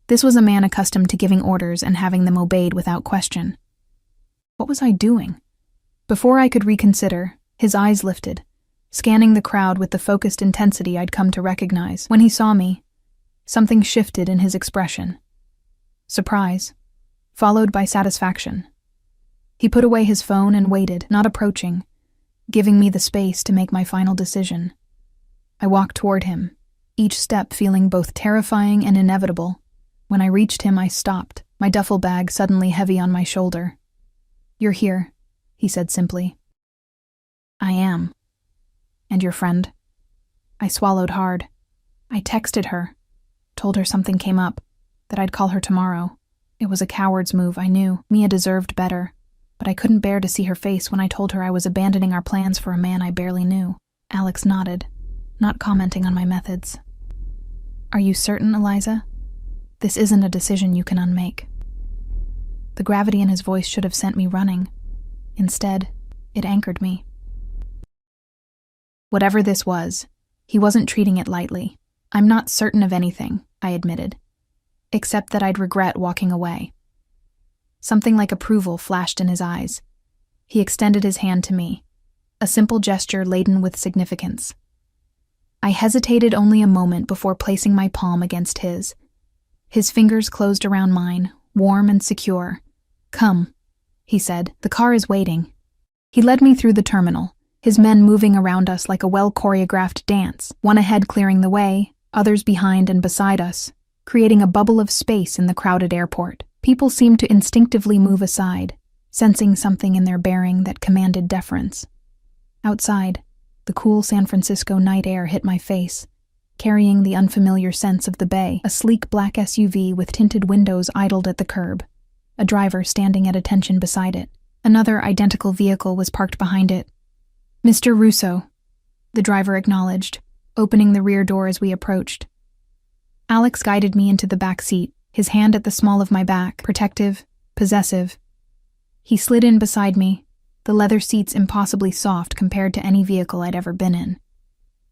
This was a man accustomed to giving orders and having them obeyed without question. What was I doing? Before I could reconsider, his eyes lifted, scanning the crowd with the focused intensity I'd come to recognize. When he saw me, something shifted in his expression. Surprise, followed by satisfaction. He put away his phone and waited, not approaching, giving me the space to make my final decision. I walked toward him, each step feeling both terrifying and inevitable. When I reached him, I stopped, my duffel bag suddenly heavy on my shoulder. "You're here," he said simply. "I am. And your friend?" I swallowed hard. I texted her, told her something came up, that I'd call her tomorrow. It was a coward's move, I knew. Mia deserved better, but I couldn't bear to see her face when I told her I was abandoning our plans for a man I barely knew. Alex nodded, not commenting on my methods. Are you certain, Eliza? This isn't a decision you can unmake. The gravity in his voice should have sent me running. Instead, it anchored me. Whatever this was, he wasn't treating it lightly. I'm not certain of anything, I admitted, except that I'd regret walking away. Something like approval flashed in his eyes. He extended his hand to me, a simple gesture laden with significance. I hesitated only a moment before placing my palm against his. His fingers closed around mine, warm and secure. "Come," he said, "the car is waiting." He led me through the terminal, his men moving around us like a well-choreographed dance, one ahead clearing the way, others behind and beside us, creating a bubble of space in the crowded airport. People seemed to instinctively move aside, sensing something in their bearing that commanded deference. Outside, the cool San Francisco night air hit my face, carrying the unfamiliar sense of the bay. A sleek black SUV with tinted windows idled at the curb, a driver standing at attention beside it. Another identical vehicle was parked behind it. "Mr. Russo," the driver acknowledged, opening the rear door as we approached. Alex guided me into the back seat, his hand at the small of my back, protective, possessive. He slid in beside me, the leather seats impossibly soft compared to any vehicle I'd ever been in.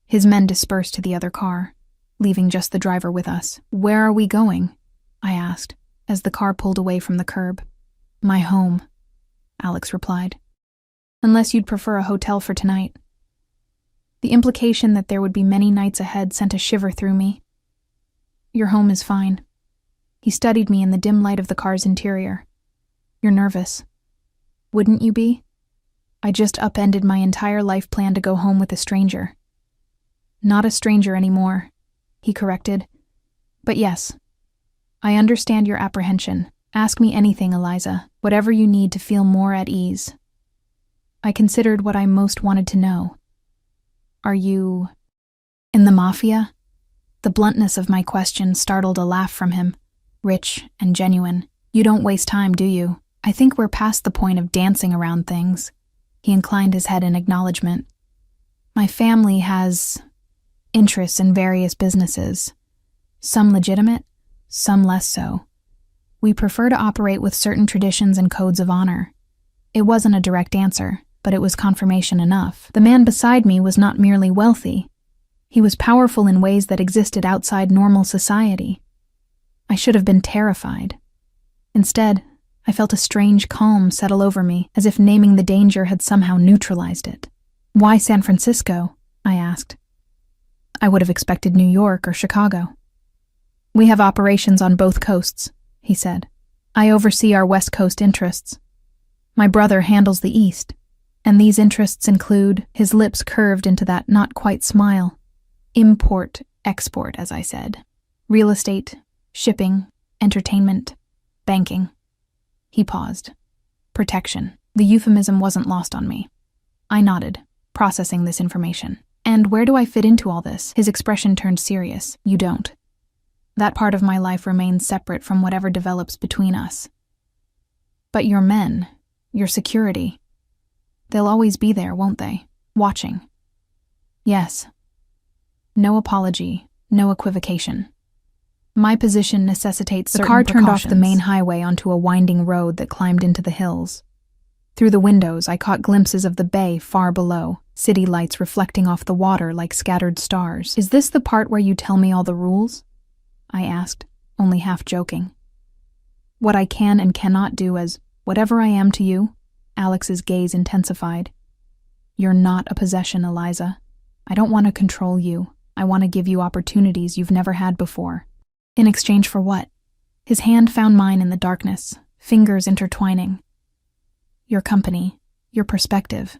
His men dispersed to the other car, leaving just the driver with us. "Where are we going?" I asked, as the car pulled away from the curb. "My home," Alex replied. "Unless you'd prefer a hotel for tonight." The implication that there would be many nights ahead sent a shiver through me. "Your home is fine." He studied me in the dim light of the car's interior. "You're nervous. Wouldn't you be? I just upended my entire life plan to go home with a stranger." "Not a stranger anymore," he corrected. "But yes, I understand your apprehension. Ask me anything, Eliza, whatever you need to feel more at ease." I considered what I most wanted to know. "Are you in the Mafia?" The bluntness of my question startled a laugh from him, rich and genuine. "You don't waste time, do you? I think we're past the point of dancing around things." He inclined his head in acknowledgement. "My family has interests in various businesses, some legitimate, some less so. We prefer to operate with certain traditions and codes of honor." It wasn't a direct answer, but it was confirmation enough. The man beside me was not merely wealthy. He was powerful in ways that existed outside normal society. I should have been terrified. Instead, I felt a strange calm settle over me, as if naming the danger had somehow neutralized it. "Why San Francisco?" I asked. "I would have expected New York or Chicago." "We have operations on both coasts," he said. "I oversee our West Coast interests. My brother handles the East, and these interests include," his lips curved into that not-quite smile, "import, export, as I said. Real estate, shipping, entertainment, banking." He paused. "Protection." The euphemism wasn't lost on me. I nodded, processing this information. "And where do I fit into all this?" His expression turned serious. "You don't. That part of my life remains separate from whatever develops between us. But your men, your security, they'll always be there, won't they? Watching." "Yes." No apology, no equivocation. "My position necessitates certain precautions." The car turned off the main highway onto a winding road that climbed into the hills. Through the windows, I caught glimpses of the bay far below, city lights reflecting off the water like scattered stars. "Is this the part where you tell me all the rules?" I asked, only half joking. "What I can and cannot do as whatever I am to you?" Alex's gaze intensified. "You're not a possession, Eliza. I don't want to control you. I want to give you opportunities you've never had before." "In exchange for what?" His hand found mine in the darkness, fingers intertwining. "Your company, your perspective,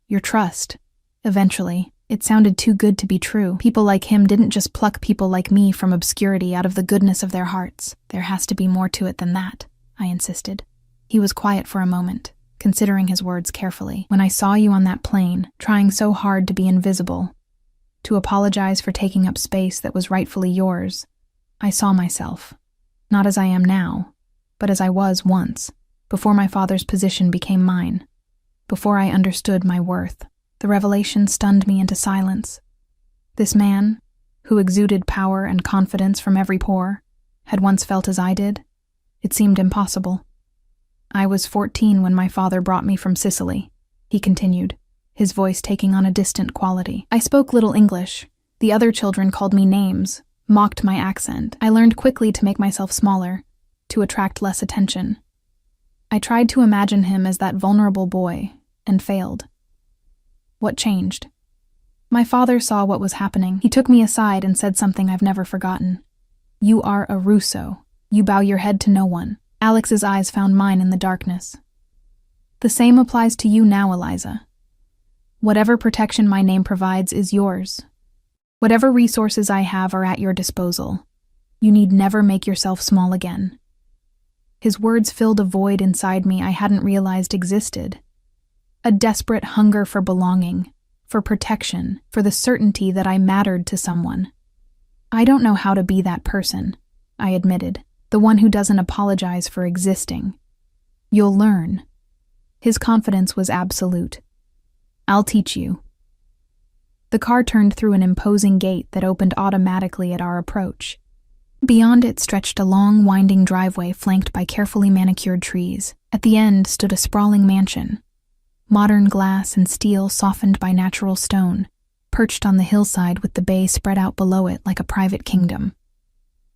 your trust. Eventually, it sounded too good to be true. People like him didn't just pluck people like me from obscurity out of the goodness of their hearts. There has to be more to it than that," I insisted. He was quiet for a moment, considering his words carefully. "When I saw you on that plane, trying so hard to be invisible, to apologize for taking up space that was rightfully yours, I saw myself, not as I am now, but as I was once, before my father's position became mine, before I understood my worth." The revelation stunned me into silence. This man, who exuded power and confidence from every pore, had once felt as I did. It seemed impossible. I was 14 when my father brought me from Sicily, he continued, his voice taking on a distant quality. I spoke little English. The other children called me names, mocked my accent. I learned quickly to make myself smaller, to attract less attention. I tried to imagine him as that vulnerable boy, and failed. What changed? My father saw what was happening. He took me aside and said something I've never forgotten. You are a Russo. You bow your head to no one. Alex's eyes found mine in the darkness. The same applies to you now, Eliza. Whatever protection my name provides is yours. Whatever resources I have are at your disposal. You need never make yourself small again. His words filled a void inside me I hadn't realized existed. A desperate hunger for belonging, for protection, for the certainty that I mattered to someone. I don't know how to be that person, I admitted, the one who doesn't apologize for existing. You'll learn. His confidence was absolute. I'll teach you. The car turned through an imposing gate that opened automatically at our approach. Beyond it stretched a long, winding driveway flanked by carefully manicured trees. At the end stood a sprawling mansion. Modern glass and steel softened by natural stone, perched on the hillside with the bay spread out below it like a private kingdom.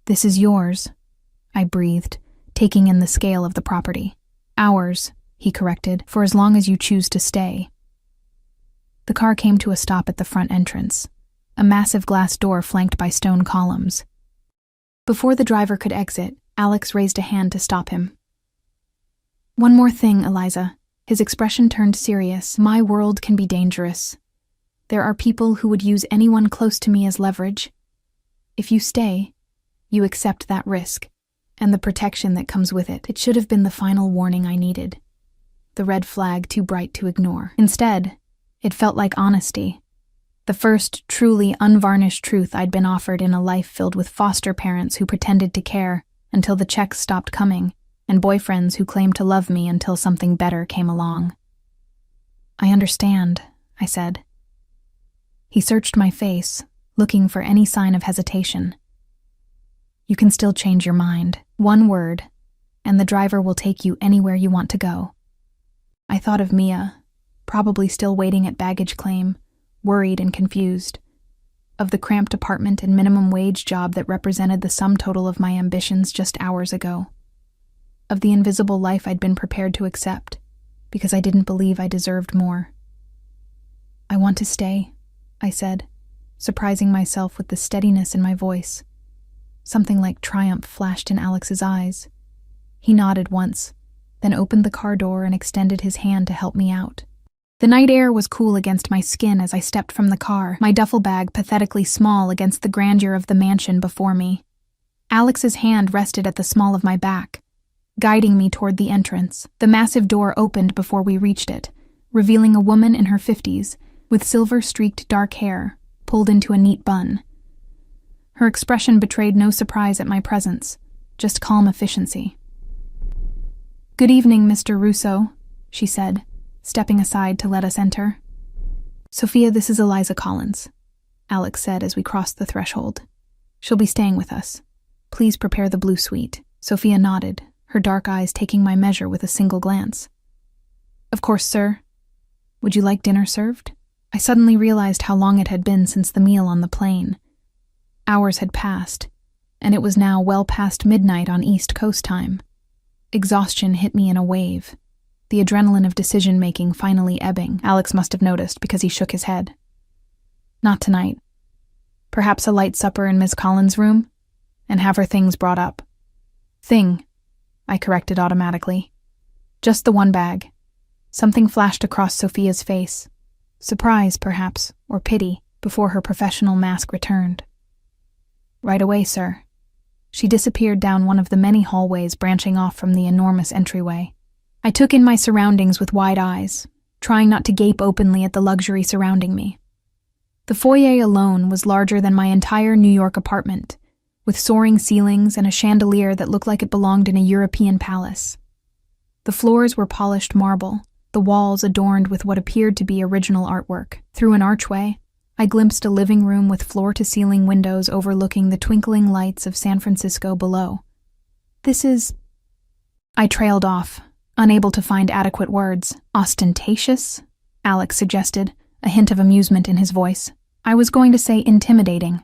This is yours, I breathed, taking in the scale of the property. Ours, he corrected, for as long as you choose to stay. The car came to a stop at the front entrance, a massive glass door flanked by stone columns. Before the driver could exit, Alex raised a hand to stop him. One more thing, Eliza. His expression turned serious. My world can be dangerous. There are people who would use anyone close to me as leverage. If you stay, you accept that risk, and the protection that comes with it. It should have been the final warning I needed. The red flag too bright to ignore. Instead, it felt like honesty. The first truly unvarnished truth I'd been offered in a life filled with foster parents who pretended to care until the checks stopped coming, and boyfriends who claimed to love me until something better came along. I understand, I said. He searched my face, looking for any sign of hesitation. You can still change your mind. One word, and the driver will take you anywhere you want to go. I thought of Mia, probably still waiting at baggage claim, worried and confused, of the cramped apartment and minimum wage job that represented the sum total of my ambitions just hours ago, of the invisible life I'd been prepared to accept because I didn't believe I deserved more. I want to stay, I said, surprising myself with the steadiness in my voice. Something like triumph flashed in Alex's eyes. He nodded once, then opened the car door and extended his hand to help me out. The night air was cool against my skin as I stepped from the car, my duffel bag pathetically small against the grandeur of the mansion before me. Alex's hand rested at the small of my back, guiding me toward the entrance. The massive door opened before we reached it, revealing a woman in her 50s, with silver-streaked dark hair, pulled into a neat bun. Her expression betrayed no surprise at my presence, just calm efficiency. "Good evening, Mr. Russo," she said, stepping aside to let us enter. "Sophia, this is Eliza Collins," Alex said as we crossed the threshold. "She'll be staying with us. Please prepare the blue suite." Sophia nodded, her dark eyes taking my measure with a single glance. "Of course, sir. Would you like dinner served?" I suddenly realized how long it had been since the meal on the plane. Hours had passed, and it was now well past midnight on East Coast time. Exhaustion hit me in a wave, the adrenaline of decision-making finally ebbing. Alex must have noticed because he shook his head. "Not tonight. Perhaps a light supper in Miss Collins' room, and have her things brought up." "Thing," I corrected automatically. "Just the one bag." Something flashed across Sophia's face. Surprise, perhaps, or pity, before her professional mask returned. "Right away, sir." She disappeared down one of the many hallways branching off from the enormous entryway. I took in my surroundings with wide eyes, trying not to gape openly at the luxury surrounding me. The foyer alone was larger than my entire New York apartment, with soaring ceilings and a chandelier that looked like it belonged in a European palace. The floors were polished marble, the walls adorned with what appeared to be original artwork. Through an archway, I glimpsed a living room with floor-to-ceiling windows overlooking the twinkling lights of San Francisco below. This is... I trailed off, unable to find adequate words. Ostentatious? Alex suggested, a hint of amusement in his voice. I was going to say intimidating,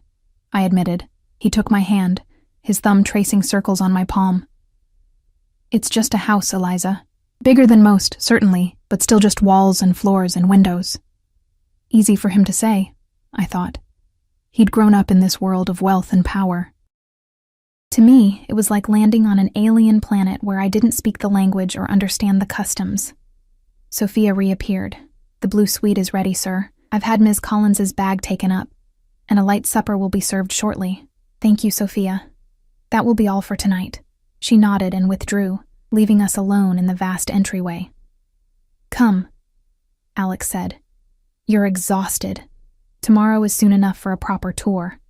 I admitted. He took my hand, his thumb tracing circles on my palm. It's just a house, Eliza. Bigger than most, certainly, but still just walls and floors and windows. Easy for him to say, I thought. He'd grown up in this world of wealth and power. To me, it was like landing on an alien planet where I didn't speak the language or understand the customs. Sophia reappeared. The blue suite is ready, sir. I've had Ms. Collins's bag taken up, and a light supper will be served shortly. Thank you, Sophia. That will be all for tonight. She nodded and withdrew, leaving us alone in the vast entryway. Come, Alex said. You're exhausted. Tomorrow is soon enough for a proper tour.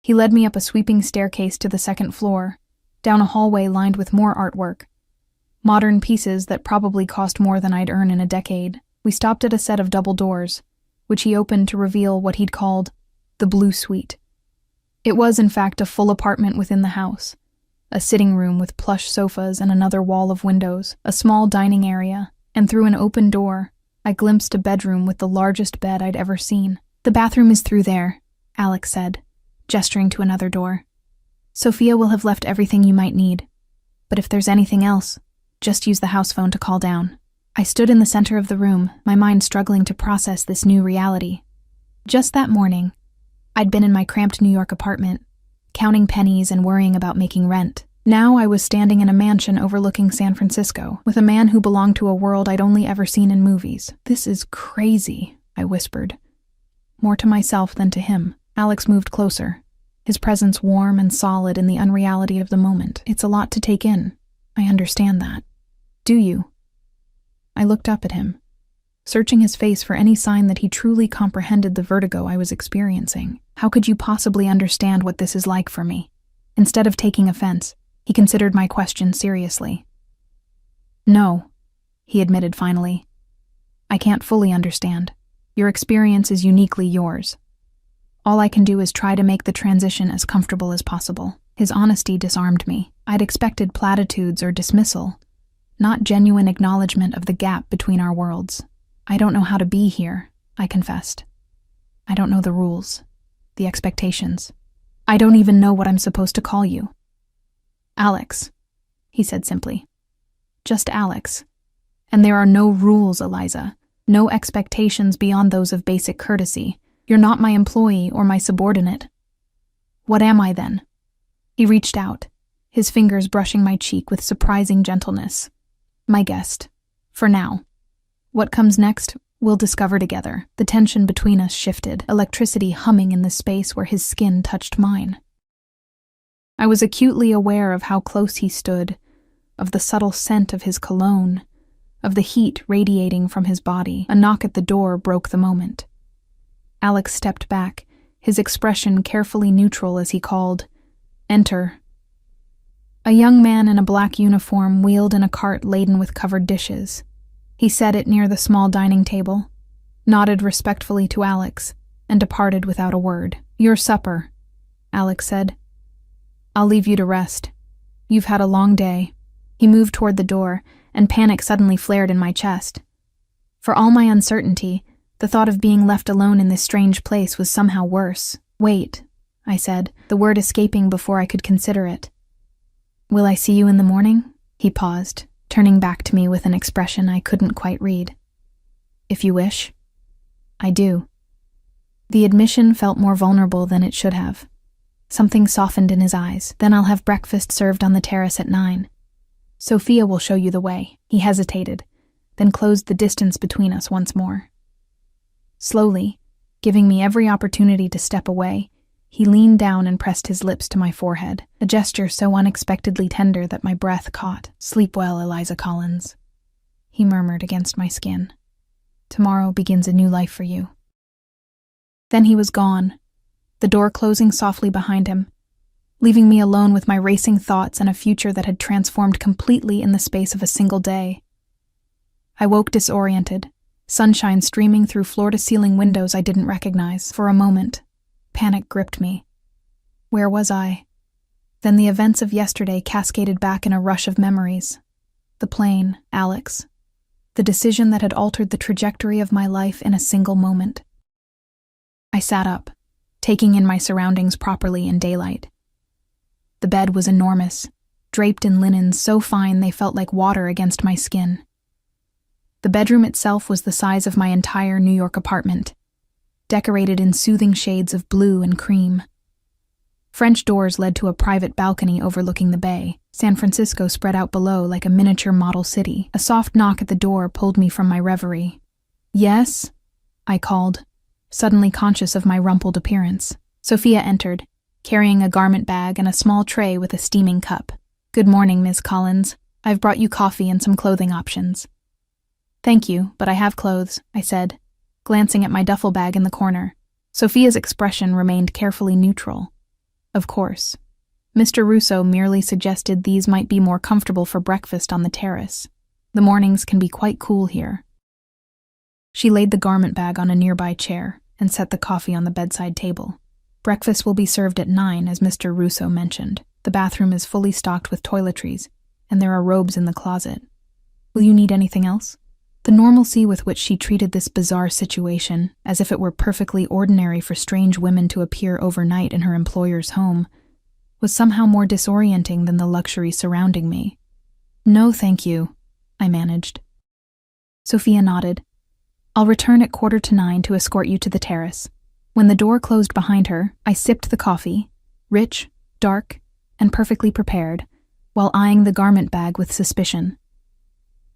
He led me up a sweeping staircase to the second floor, down a hallway lined with more artwork. Modern pieces that probably cost more than I'd earn in a decade. We stopped at a set of double doors, which he opened to reveal what he'd called the Blue Suite. It was, in fact, a full apartment within the house. A sitting room with plush sofas and another wall of windows, a small dining area, and through an open door, I glimpsed a bedroom with the largest bed I'd ever seen. The bathroom is through there, Alex said, gesturing to another door. Sophia will have left everything you might need, but if there's anything else, just use the house phone to call down. I stood in the center of the room, my mind struggling to process this new reality. Just that morning, I'd been in my cramped New York apartment, counting pennies and worrying about making rent. Now I was standing in a mansion overlooking San Francisco, with a man who belonged to a world I'd only ever seen in movies. This is crazy, I whispered. More to myself than to him. Alex moved closer, his presence warm and solid in the unreality of the moment. It's a lot to take in. I understand that. Do you? I looked up at him, searching his face for any sign that he truly comprehended the vertigo I was experiencing. How could you possibly understand what this is like for me? Instead of taking offense, he considered my question seriously. No, he admitted finally. I can't fully understand. Your experience is uniquely yours. All I can do is try to make the transition as comfortable as possible. His honesty disarmed me. I'd expected platitudes or dismissal, not genuine acknowledgement of the gap between our worlds. I don't know how to be here, I confessed. I don't know the rules, the expectations. I don't even know what I'm supposed to call you. Alex, he said simply. Just Alex. And there are no rules, Eliza. No expectations beyond those of basic courtesy. You're not my employee or my subordinate. What am I then? He reached out, his fingers brushing my cheek with surprising gentleness. My guest. For now. What comes next, we'll discover together. The tension between us shifted, electricity humming in the space where his skin touched mine. I was acutely aware of how close he stood, of the subtle scent of his cologne, of the heat radiating from his body. A knock at the door broke the moment. Alex stepped back, his expression carefully neutral as he called, "Enter." A young man in a black uniform wheeled in a cart laden with covered dishes. He set it near the small dining table, nodded respectfully to Alex, and departed without a word. Your supper, Alex said. I'll leave you to rest. You've had a long day. He moved toward the door, and panic suddenly flared in my chest. For all my uncertainty, the thought of being left alone in this strange place was somehow worse. Wait, I said, the word escaping before I could consider it. Will I see you in the morning? He paused, turning back to me with an expression I couldn't quite read. If you wish. I do. The admission felt more vulnerable than it should have. Something softened in his eyes. Then I'll have breakfast served on the terrace at 9. Sophia will show you the way. He hesitated, then closed the distance between us once more. Slowly, giving me every opportunity to step away, he leaned down and pressed his lips to my forehead, a gesture so unexpectedly tender that my breath caught. Sleep well, Eliza Collins, he murmured against my skin. Tomorrow begins a new life for you. Then he was gone, the door closing softly behind him, leaving me alone with my racing thoughts and a future that had transformed completely in the space of a single day. I woke disoriented, sunshine streaming through floor-to-ceiling windows I didn't recognize. For a moment, panic gripped me. Where was I? Then the events of yesterday cascaded back in a rush of memories. The plane, Alex. The decision that had altered the trajectory of my life in a single moment. I sat up, taking in my surroundings properly in daylight. The bed was enormous, draped in linens so fine they felt like water against my skin. The bedroom itself was the size of my entire New York apartment, decorated in soothing shades of blue and cream. French doors led to a private balcony overlooking the bay. San Francisco spread out below like a miniature model city. A soft knock at the door pulled me from my reverie. "Yes?" I called, suddenly conscious of my rumpled appearance. Sophia entered, carrying a garment bag and a small tray with a steaming cup. "Good morning, Ms. Collins. I've brought you coffee and some clothing options." "Thank you, but I have clothes," I said, glancing at my duffel bag in the corner. Sophia's expression remained carefully neutral. "Of course. Mr. Russo merely suggested these might be more comfortable for breakfast on the terrace. The mornings can be quite cool here." She laid the garment bag on a nearby chair and set the coffee on the bedside table. "Breakfast will be served at 9, as Mr. Russo mentioned. The bathroom is fully stocked with toiletries, and there are robes in the closet. Will you need anything else?" The normalcy with which she treated this bizarre situation, as if it were perfectly ordinary for strange women to appear overnight in her employer's home, was somehow more disorienting than the luxury surrounding me. "No, thank you," I managed. Sophia nodded. "I'll return at 8:45 to escort you to the terrace." When the door closed behind her, I sipped the coffee, rich, dark, and perfectly prepared, while eyeing the garment bag with suspicion.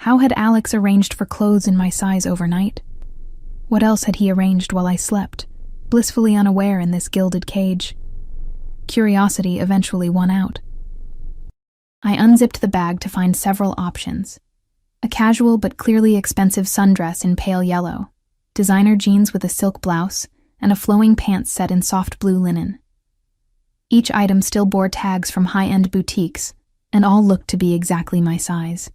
How had Alex arranged for clothes in my size overnight? What else had he arranged while I slept, blissfully unaware in this gilded cage? Curiosity eventually won out. I unzipped the bag to find several options. A casual but clearly expensive sundress in pale yellow, designer jeans with a silk blouse, and a flowing pants set in soft blue linen. Each item still bore tags from high-end boutiques, and all looked to be exactly my size.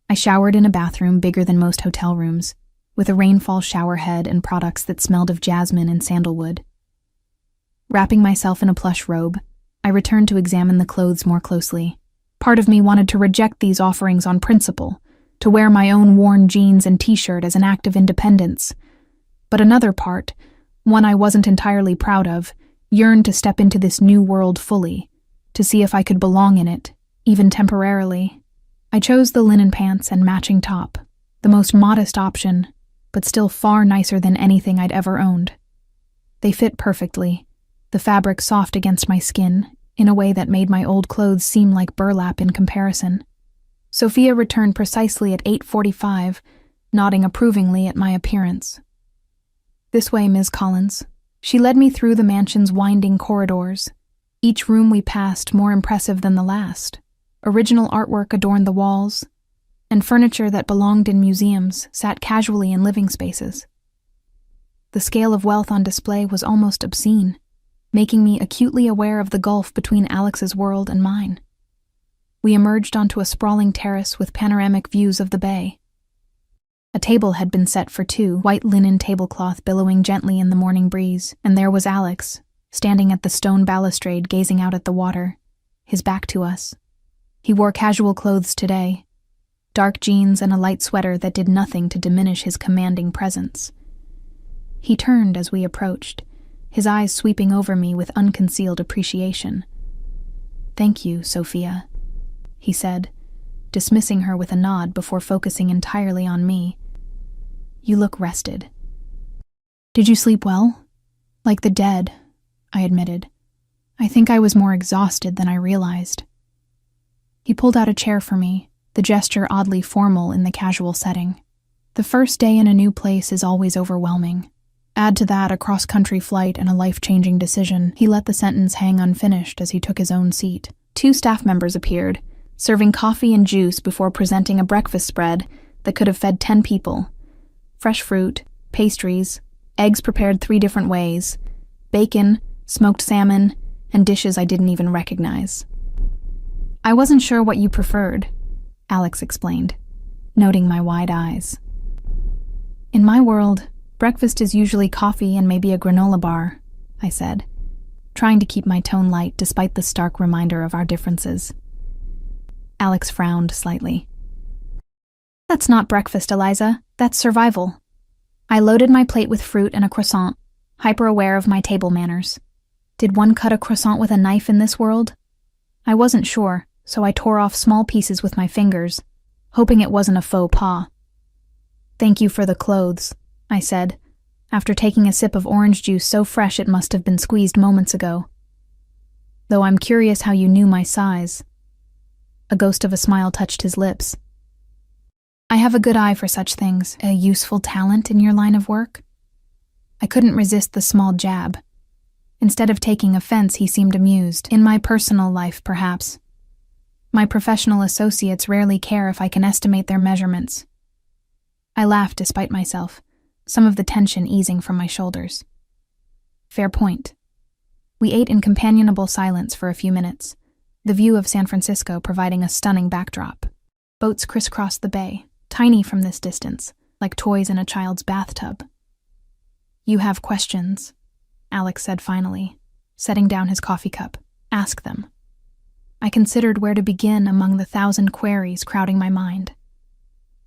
I showered in a bathroom bigger than most hotel rooms, with a rainfall shower head and products that smelled of jasmine and sandalwood. Wrapping myself in a plush robe, I returned to examine the clothes more closely. Part of me wanted to reject these offerings on principle, to wear my own worn jeans and t-shirt as an act of independence. But another part, one I wasn't entirely proud of, yearned to step into this new world fully, to see if I could belong in it, even temporarily. I chose the linen pants and matching top, the most modest option, but still far nicer than anything I'd ever owned. They fit perfectly, the fabric soft against my skin, in a way that made my old clothes seem like burlap in comparison. Sophia returned precisely at 8:45, nodding approvingly at my appearance. "This way, Ms. Collins." She led me through the mansion's winding corridors, each room we passed more impressive than the last. Original artwork adorned the walls, and furniture that belonged in museums sat casually in living spaces. The scale of wealth on display was almost obscene, making me acutely aware of the gulf between Alex's world and mine. We emerged onto a sprawling terrace with panoramic views of the bay. A table had been set for two, white linen tablecloth billowing gently in the morning breeze, and there was Alex, standing at the stone balustrade gazing out at the water, his back to us. He wore casual clothes today, dark jeans and a light sweater that did nothing to diminish his commanding presence. He turned as we approached, his eyes sweeping over me with unconcealed appreciation. "Thank you, Sophia," he said, dismissing her with a nod before focusing entirely on me. "You look rested." "Did you sleep well?" "Like the dead," I admitted. "I think I was more exhausted than I realized." He pulled out a chair for me, the gesture oddly formal in the casual setting. The first day in a new place is always overwhelming. Add to that a cross-country flight and a life-changing decision. He let the sentence hang unfinished as he took his own seat. 2 staff members appeared, serving coffee and juice before presenting a breakfast spread that could have fed 10 people. Fresh fruit, pastries, eggs prepared 3 different ways, bacon, smoked salmon, and dishes I didn't even recognize. "I wasn't sure what you preferred," Alex explained, noting my wide eyes. In my world, breakfast is usually coffee and maybe a granola bar, I said, trying to keep my tone light despite the stark reminder of our differences. Alex frowned slightly. That's not breakfast, Eliza. That's survival. I loaded my plate with fruit and a croissant, hyper-aware of my table manners. Did one cut a croissant with a knife in this world? I wasn't sure, so I tore off small pieces with my fingers, hoping it wasn't a faux pas. Thank you for the clothes, I said, after taking a sip of orange juice so fresh it must have been squeezed moments ago. Though I'm curious how you knew my size. A ghost of a smile touched his lips. I have a good eye for such things, a useful talent in your line of work. I couldn't resist the small jab. Instead of taking offense, he seemed amused. In my personal life, perhaps. My professional associates rarely care if I can estimate their measurements. I laughed despite myself, some of the tension easing from my shoulders. Fair point. We ate in companionable silence for a few minutes, the view of San Francisco providing a stunning backdrop. Boats crisscrossed the bay, tiny from this distance, like toys in a child's bathtub. You have questions, Alex said finally, setting down his coffee cup. Ask them. I considered where to begin among the 1,000 queries crowding my mind.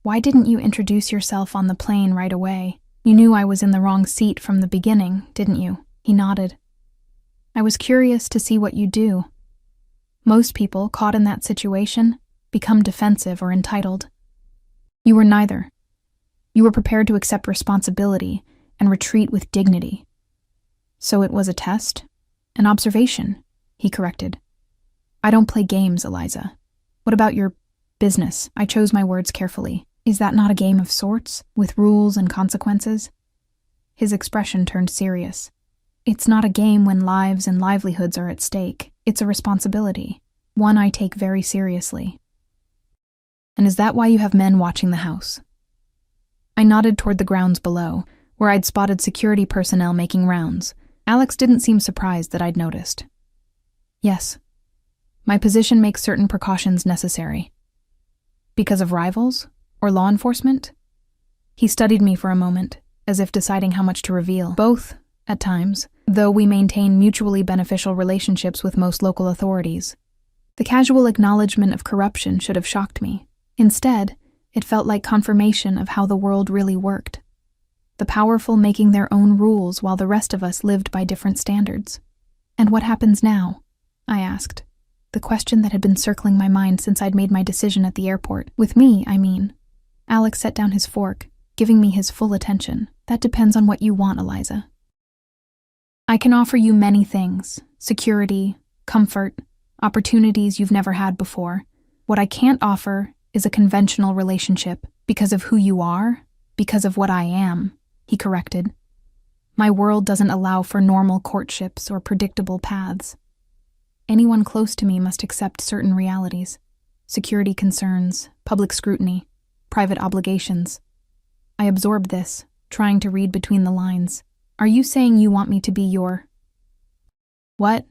Why didn't you introduce yourself on the plane right away? You knew I was in the wrong seat from the beginning, didn't you? He nodded. I was curious to see what you do. Most people caught in that situation become defensive or entitled. You were neither. You were prepared to accept responsibility and retreat with dignity. So it was a test? An observation, he corrected. I don't play games, Eliza. What about your business? I chose my words carefully. Is that not a game of sorts, with rules and consequences? His expression turned serious. It's not a game when lives and livelihoods are at stake. It's a responsibility, one I take very seriously. And is that why you have men watching the house? I nodded toward the grounds below, where I'd spotted security personnel making rounds. Alex didn't seem surprised that I'd noticed. Yes. My position makes certain precautions necessary. Because of rivals? Or law enforcement? He studied me for a moment, as if deciding how much to reveal. Both, at times, though we maintain mutually beneficial relationships with most local authorities. The casual acknowledgement of corruption should have shocked me. Instead, it felt like confirmation of how the world really worked. The powerful making their own rules while the rest of us lived by different standards. And what happens now? I asked. The question that had been circling my mind since I'd made my decision at the airport. With me, I mean. Alex set down his fork, giving me his full attention. That depends on what you want, Eliza. I can offer you many things. Security, comfort, opportunities you've never had before. What I can't offer is a conventional relationship because of who you are, because of what I am, he corrected. My world doesn't allow for normal courtships or predictable paths. Anyone close to me must accept certain realities. Security concerns, public scrutiny, private obligations. I absorbed this, trying to read between the lines. Are you saying you want me to be your... What?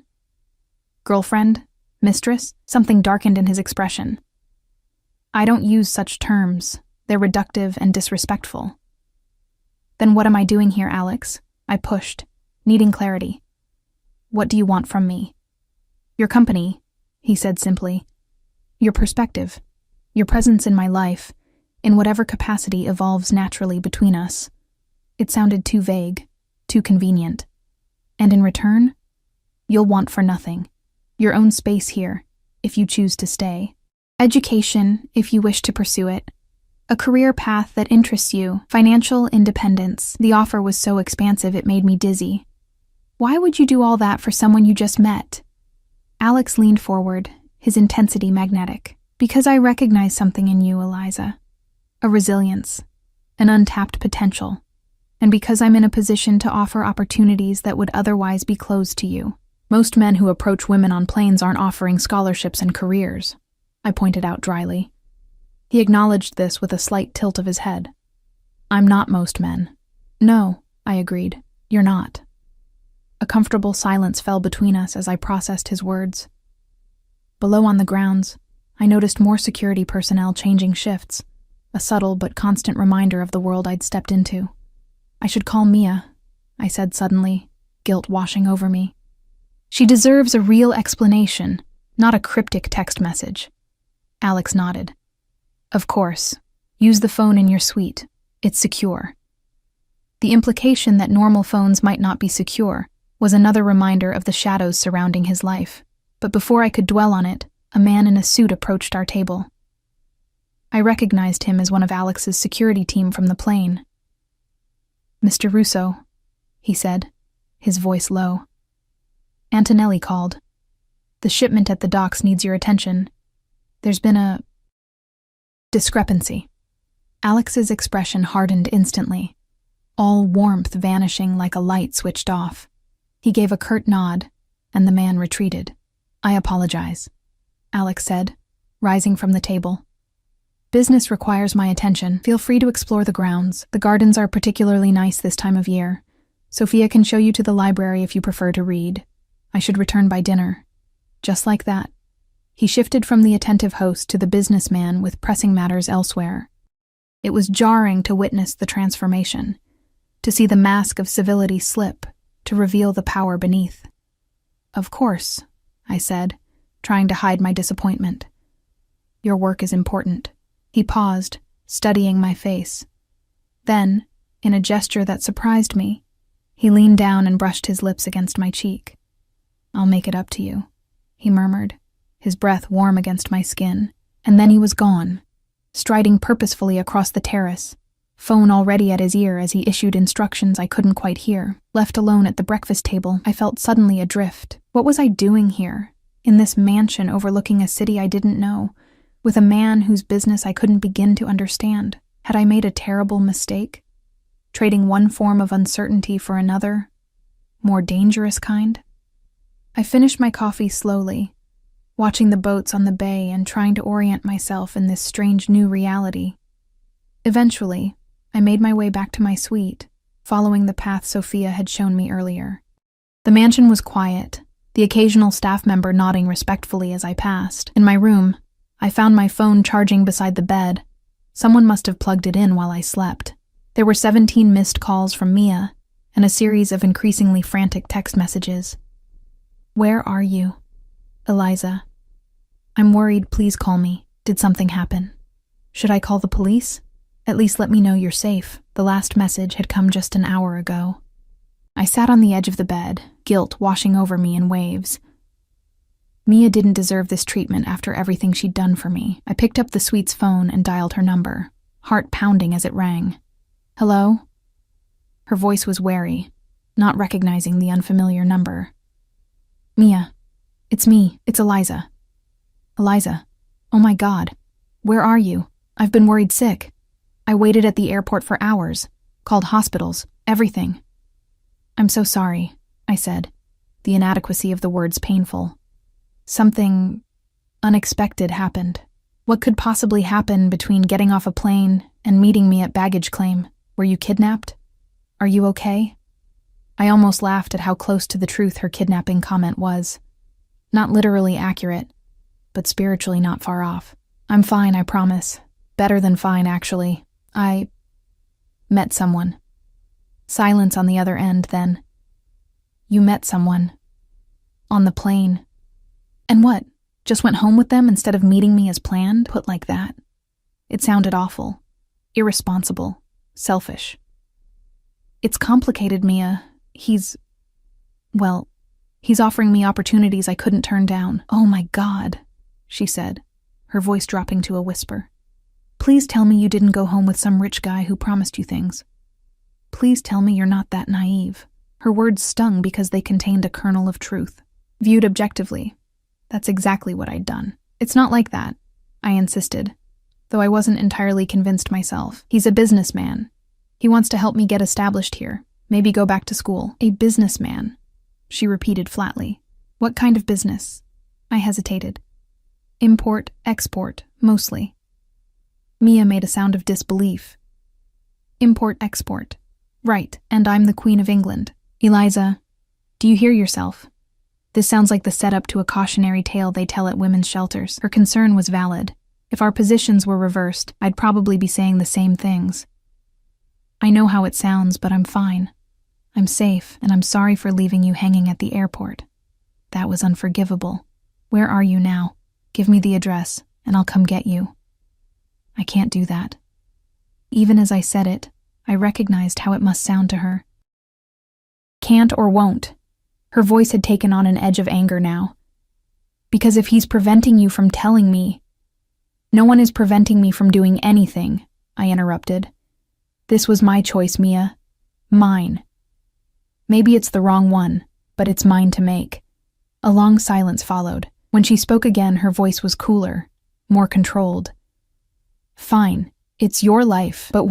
Girlfriend? Mistress? Something darkened in his expression. I don't use such terms. They're reductive and disrespectful. Then what am I doing here, Alex? I pushed, needing clarity. What do you want from me? Your company, he said simply. Your perspective. Your presence in my life, in whatever capacity evolves naturally between us. It sounded too vague, too convenient. And in return, you'll want for nothing. Your own space here, if you choose to stay. Education, if you wish to pursue it. A career path that interests you. Financial independence. The offer was so expansive it made me dizzy. Why would you do all that for someone you just met? Alex leaned forward, his intensity magnetic. Because I recognize something in you, Eliza. A resilience, an untapped potential, and because I'm in a position to offer opportunities that would otherwise be closed to you. Most men who approach women on planes aren't offering scholarships and careers, I pointed out dryly. He acknowledged this with a slight tilt of his head. I'm not most men. No, I agreed, you're not. A comfortable silence fell between us as I processed his words. Below on the grounds, I noticed more security personnel changing shifts, a subtle but constant reminder of the world I'd stepped into. I should call Mia, I said suddenly, guilt washing over me. She deserves a real explanation, not a cryptic text message. Alex nodded. Of course. Use the phone in your suite. It's secure. The implication that normal phones might not be secure was another reminder of the shadows surrounding his life. But before I could dwell on it, a man in a suit approached our table. I recognized him as one of Alex's security team from the plane. Mr. Russo, he said, his voice low. Antonelli called. The shipment at the docks needs your attention. There's been a discrepancy. Alex's expression hardened instantly, all warmth vanishing like a light switched off. He gave a curt nod, and the man retreated. I apologize, Alex said, rising from the table. Business requires my attention. Feel free to explore the grounds. The gardens are particularly nice this time of year. Sophia can show you to the library if you prefer to read. I should return by dinner. Just like that. He shifted from the attentive host to the businessman with pressing matters elsewhere. It was jarring to witness the transformation, to see the mask of civility slip, to reveal the power beneath. Of course, I said, trying to hide my disappointment. Your work is important. He paused, studying my face. Then, in a gesture that surprised me, he leaned down and brushed his lips against my cheek. I'll make it up to you, he murmured, his breath warm against my skin, and then he was gone, striding purposefully across the terrace, phone already at his ear as he issued instructions I couldn't quite hear. Left alone at the breakfast table, I felt suddenly adrift. What was I doing here, in this mansion overlooking a city I didn't know, with a man whose business I couldn't begin to understand? Had I made a terrible mistake? Trading one form of uncertainty for another, more dangerous kind? I finished my coffee slowly, watching the boats on the bay and trying to orient myself in this strange new reality. Eventually, I made my way back to my suite, following the path Sophia had shown me earlier. The mansion was quiet, the occasional staff member nodding respectfully as I passed. In my room, I found my phone charging beside the bed. Someone must have plugged it in while I slept. There were 17 missed calls from Mia, and a series of increasingly frantic text messages. Where are you? Eliza. I'm worried, please call me. Did something happen? Should I call the police? At least let me know you're safe. The last message had come just an hour ago. I sat on the edge of the bed, guilt washing over me in waves. Mia didn't deserve this treatment after everything she'd done for me. I picked up the suite's phone and dialed her number, heart pounding as it rang. Hello? Her voice was wary, not recognizing the unfamiliar number. Mia, it's me. It's Eliza. Eliza, oh my God. Where are you? I've been worried sick. I waited at the airport for hours, called hospitals, everything. I'm so sorry, I said, the inadequacy of the words painful. Something unexpected happened. What could possibly happen between getting off a plane and meeting me at baggage claim? Were you kidnapped? Are you okay? I almost laughed at how close to the truth her kidnapping comment was. Not literally accurate, but spiritually not far off. I'm fine, I promise. Better than fine, actually. I met someone. Silence on the other end, then. You met someone. On the plane. And what? Just went home with them instead of meeting me as planned? Put like that. It sounded awful. Irresponsible. Selfish. It's complicated, Mia. He's offering me opportunities I couldn't turn down. Oh my God, she said, her voice dropping to a whisper. Please tell me you didn't go home with some rich guy who promised you things. Please tell me you're not that naive. Her words stung because they contained a kernel of truth. Viewed objectively, that's exactly what I'd done. It's not like that, I insisted, though I wasn't entirely convinced myself. He's a businessman. He wants to help me get established here, maybe go back to school. A businessman, she repeated flatly. What kind of business? I hesitated. Import, export, mostly. Mia made a sound of disbelief. Import, export. Right, and I'm the Queen of England. Eliza, do you hear yourself? This sounds like the setup to a cautionary tale they tell at women's shelters. Her concern was valid, If our positions were reversed, I'd probably be saying the same things. I know how it sounds, but I'm fine. I'm safe, and I'm sorry for leaving you hanging at the airport. That was unforgivable. Where are you now? Give me the address, and I'll come get you. I can't do that. Even as I said it, I recognized how it must sound to her. Can't or won't. Her voice had taken on an edge of anger now. Because if he's preventing you from telling me— No one is preventing me from doing anything, I interrupted. This was my choice, Mia. Mine. Maybe it's the wrong one, but it's mine to make. A long silence followed. When she spoke again, her voice was cooler, more controlled. Fine, it's your life, but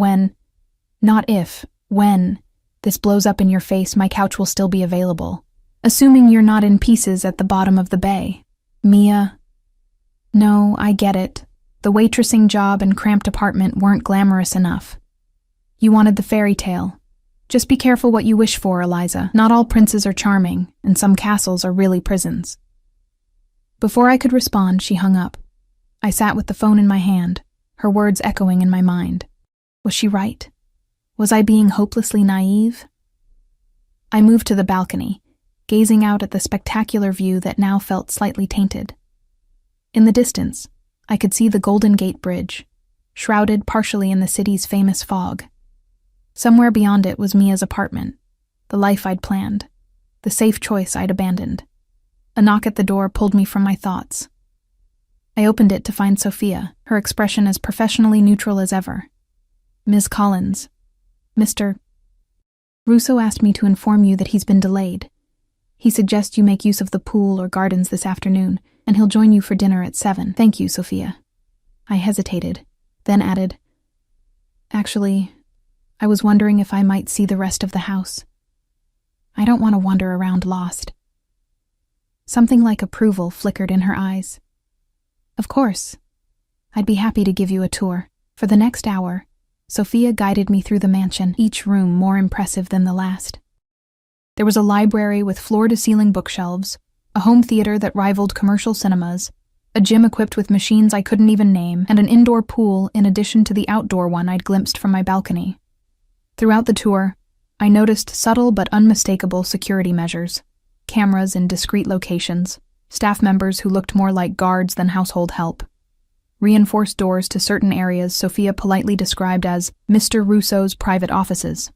not if, when this blows up in your face, my couch will still be available. Assuming you're not in pieces at the bottom of the bay. Mia. No, I get it. The waitressing job and cramped apartment weren't glamorous enough. You wanted the fairy tale. Just be careful what you wish for, Eliza. Not all princes are charming, and some castles are really prisons. Before I could respond, she hung up. I sat with the phone in my hand, her words echoing in my mind. Was she right? Was I being hopelessly naive? I moved to the balcony, gazing out at the spectacular view that now felt slightly tainted. In the distance, I could see the Golden Gate Bridge, shrouded partially in the city's famous fog. Somewhere beyond it was Mia's apartment, the life I'd planned, the safe choice I'd abandoned. A knock at the door pulled me from my thoughts. I opened it to find Sophia, her expression as professionally neutral as ever. Ms. Collins. Mr. Russo asked me to inform you that he's been delayed. He suggests you make use of the pool or gardens this afternoon, and he'll join you for dinner at 7. Thank you, Sophia. I hesitated, then added, Actually, I was wondering if I might see the rest of the house. I don't want to wander around lost. Something like approval flickered in her eyes. Of course. I'd be happy to give you a tour. For the next hour, Sophia guided me through the mansion, each room more impressive than the last. There was a library with floor-to-ceiling bookshelves, a home theater that rivaled commercial cinemas, a gym equipped with machines I couldn't even name, and an indoor pool in addition to the outdoor one I'd glimpsed from my balcony. Throughout the tour, I noticed subtle but unmistakable security measures, cameras in discreet locations, staff members who looked more like guards than household help, reinforced doors to certain areas Sophia politely described as Mr. Russo's private offices.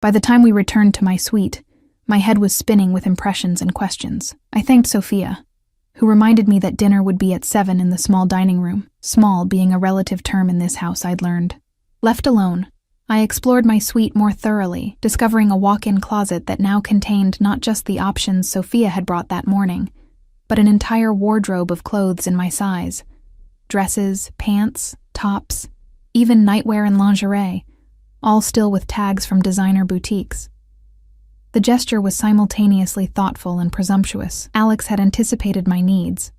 By the time we returned to my suite, my head was spinning with impressions and questions. I thanked Sophia, who reminded me that dinner would be at 7 in the small dining room, small being a relative term in this house, I'd learned. Left alone, I explored my suite more thoroughly, discovering a walk-in closet that now contained not just the options Sophia had brought that morning, but an entire wardrobe of clothes in my size. Dresses, pants, tops, even nightwear and lingerie, all still with tags from designer boutiques. The gesture was simultaneously thoughtful and presumptuous. Alex had anticipated my needs,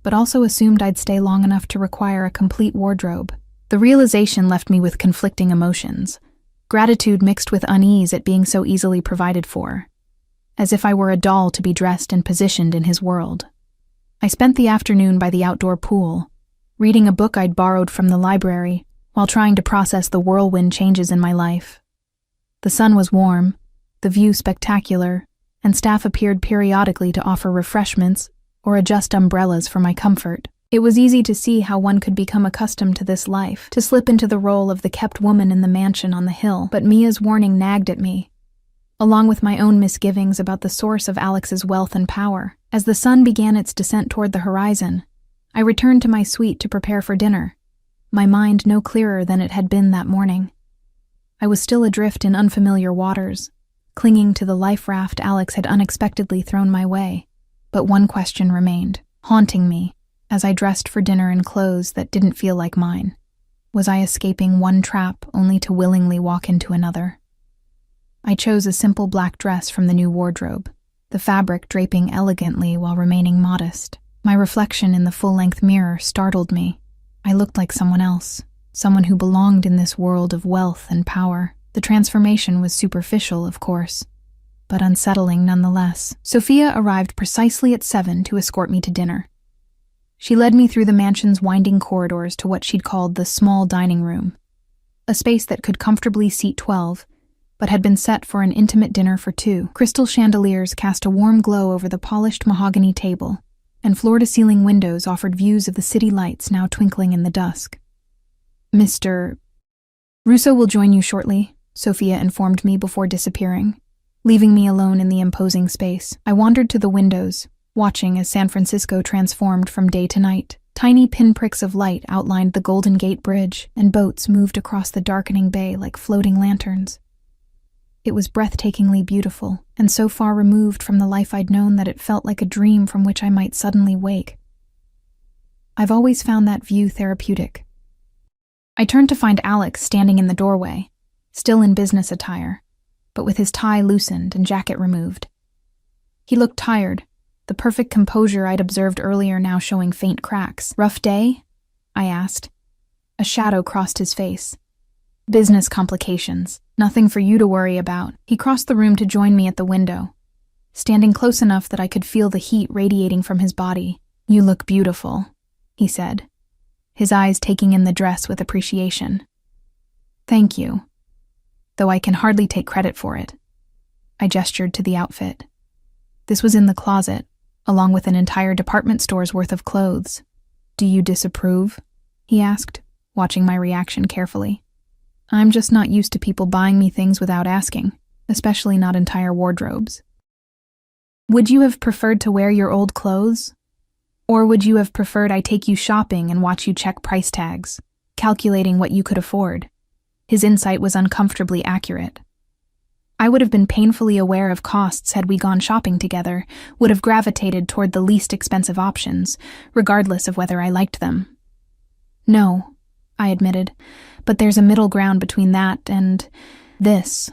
but also assumed I'd stay long enough to require a complete wardrobe. The realization left me with conflicting emotions, gratitude mixed with unease at being so easily provided for, as if I were a doll to be dressed and positioned in his world. I spent the afternoon by the outdoor pool, reading a book I'd borrowed from the library while trying to process the whirlwind changes in my life. The sun was warm, the view spectacular, and staff appeared periodically to offer refreshments or adjust umbrellas for my comfort. It was easy to see how one could become accustomed to this life, to slip into the role of the kept woman in the mansion on the hill, but Mia's warning nagged at me, along with my own misgivings about the source of Alex's wealth and power. As the sun began its descent toward the horizon, I returned to my suite to prepare for dinner, my mind no clearer than it had been that morning. I was still adrift in unfamiliar waters, clinging to the life raft Alex had unexpectedly thrown my way, but one question remained, haunting me as I dressed for dinner in clothes that didn't feel like mine. Was I escaping one trap only to willingly walk into another? I chose a simple black dress from the new wardrobe, the fabric draping elegantly while remaining modest. My reflection in the full-length mirror startled me. I looked like someone else, someone who belonged in this world of wealth and power. The transformation was superficial, of course, but unsettling nonetheless. Sophia arrived precisely at 7 to escort me to dinner. She led me through the mansion's winding corridors to what she'd called the small dining room, a space that could comfortably seat 12, but had been set for an intimate dinner for 2. Crystal chandeliers cast a warm glow over the polished mahogany table, and floor-to-ceiling windows offered views of the city lights now twinkling in the dusk. Mr. Russo will join you shortly, Sophia informed me before disappearing, leaving me alone in the imposing space. I wandered to the windows, watching as San Francisco transformed from day to night. Tiny pinpricks of light outlined the Golden Gate Bridge, and boats moved across the darkening bay like floating lanterns. It was breathtakingly beautiful, and so far removed from the life I'd known that it felt like a dream from which I might suddenly wake. I've always found that view therapeutic. I turned to find Alex standing in the doorway, still in business attire, but with his tie loosened and jacket removed. He looked tired, the perfect composure I'd observed earlier now showing faint cracks. "Rough day?" I asked. A shadow crossed his face. "Business complications. Nothing for you to worry about." He crossed the room to join me at the window, standing close enough that I could feel the heat radiating from his body. "You look beautiful," he said, his eyes taking in the dress with appreciation. "Thank you, though I can hardly take credit for it." I gestured to the outfit. This was in the closet, along with an entire department store's worth of clothes. "Do you disapprove?" he asked, watching my reaction carefully. "I'm just not used to people buying me things without asking, especially not entire wardrobes." "Would you have preferred to wear your old clothes? Or would you have preferred I take you shopping and watch you check price tags, calculating what you could afford?" His insight was uncomfortably accurate. I would have been painfully aware of costs had we gone shopping together, would have gravitated toward the least expensive options, regardless of whether I liked them. "No," I admitted, "but there's a middle ground between that and this."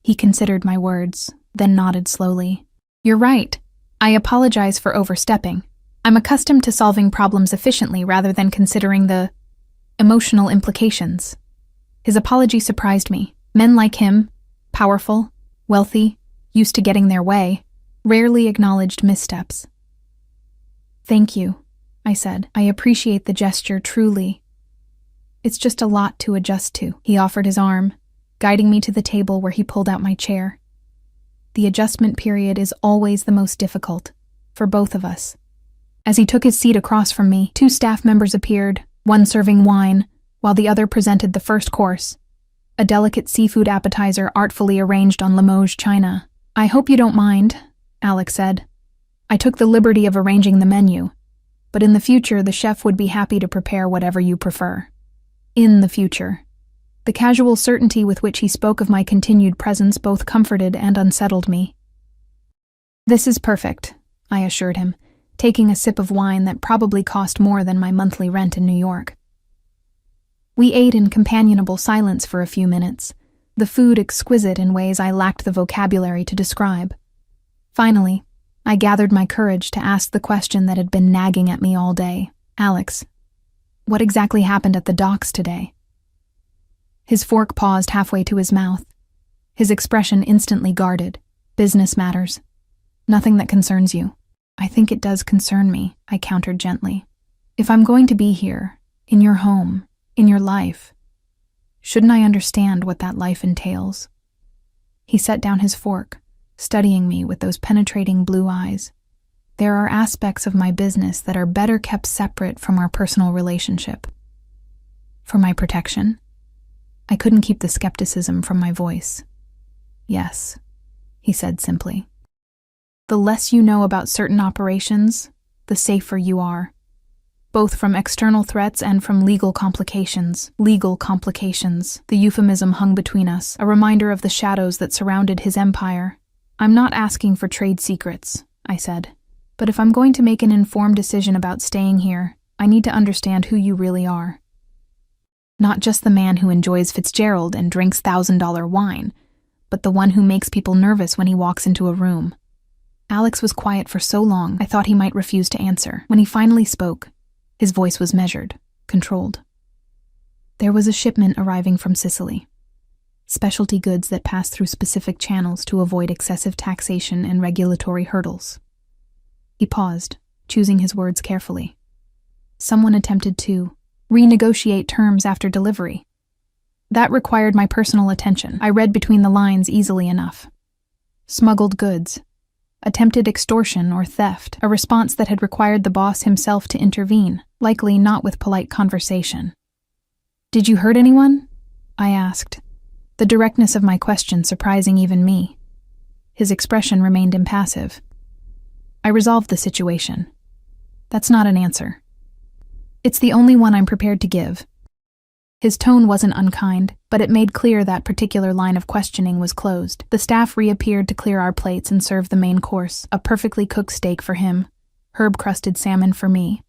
He considered my words, then nodded slowly. "You're right. I apologize for overstepping. I'm accustomed to solving problems efficiently rather than considering the emotional implications." His apology surprised me. Men like him, powerful, wealthy, used to getting their way, rarely acknowledged missteps. "Thank you," I said. "I appreciate the gesture truly. It's just a lot to adjust to." He offered his arm, guiding me to the table where he pulled out my chair. The adjustment period is always the most difficult, for both of us. As he took his seat across from me, 2 staff members appeared, one serving wine, while the other presented the first course, a delicate seafood appetizer artfully arranged on Limoges china. "I hope you don't mind," Alex said. "I took the liberty of arranging the menu, but in the future the chef would be happy to prepare whatever you prefer." In the future. The casual certainty with which he spoke of my continued presence both comforted and unsettled me. "This is perfect," I assured him, taking a sip of wine that probably cost more than my monthly rent in New York. We ate in companionable silence for a few minutes, the food exquisite in ways I lacked the vocabulary to describe. Finally, I gathered my courage to ask the question that had been nagging at me all day. "Alex, what exactly happened at the docks today?" His fork paused halfway to his mouth, his expression instantly guarded. "Business matters. Nothing that concerns you." "I think it does concern me," I countered gently. "If I'm going to be here, in your home, in your life, shouldn't I understand what that life entails?" He set down his fork, studying me with those penetrating blue eyes. "There are aspects of my business that are better kept separate from our personal relationship." "For my protection?" I couldn't keep the skepticism from my voice. "Yes," he said simply. "The less you know about certain operations, the safer you are, both from external threats and from legal complications." Legal complications. The euphemism hung between us, a reminder of the shadows that surrounded his empire. "I'm not asking for trade secrets," I said, "but if I'm going to make an informed decision about staying here, I need to understand who you really are. Not just the man who enjoys Fitzgerald and drinks $1,000 wine, but the one who makes people nervous when he walks into a room." Alex was quiet for so long I thought he might refuse to answer. When he finally spoke, his voice was measured, controlled. "There was a shipment arriving from Sicily. Specialty goods that pass through specific channels to avoid excessive taxation and regulatory hurdles." He paused, choosing his words carefully. Someone attempted to renegotiate terms after delivery. That required my personal attention. I read between the lines easily enough. Smuggled goods. Attempted extortion or theft, a response that had required the boss himself to intervene, likely not with polite conversation. "Did you hurt anyone?" I asked, the directness of my question surprising even me. His expression remained impassive. "I resolved the situation." "That's not an answer." "It's the only one I'm prepared to give." His tone wasn't unkind, but it made clear that particular line of questioning was closed. The staff reappeared to clear our plates and serve the main course, a perfectly cooked steak for him, herb-crusted salmon for me.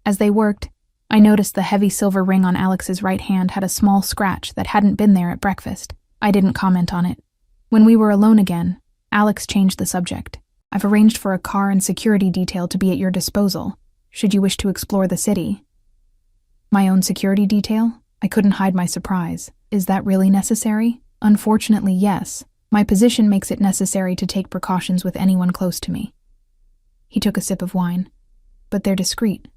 As they worked, I noticed the heavy silver ring on Alex's right hand had a small scratch that hadn't been there at breakfast. I didn't comment on it. When we were alone again, Alex changed the subject. "I've arranged for a car and security detail to be at your disposal, should you wish to explore the city." "My own security detail?" I couldn't hide my surprise. "Is that really necessary?" "Unfortunately, yes. My position makes it necessary to take precautions with anyone close to me." He took a sip of wine. "But they're discreet.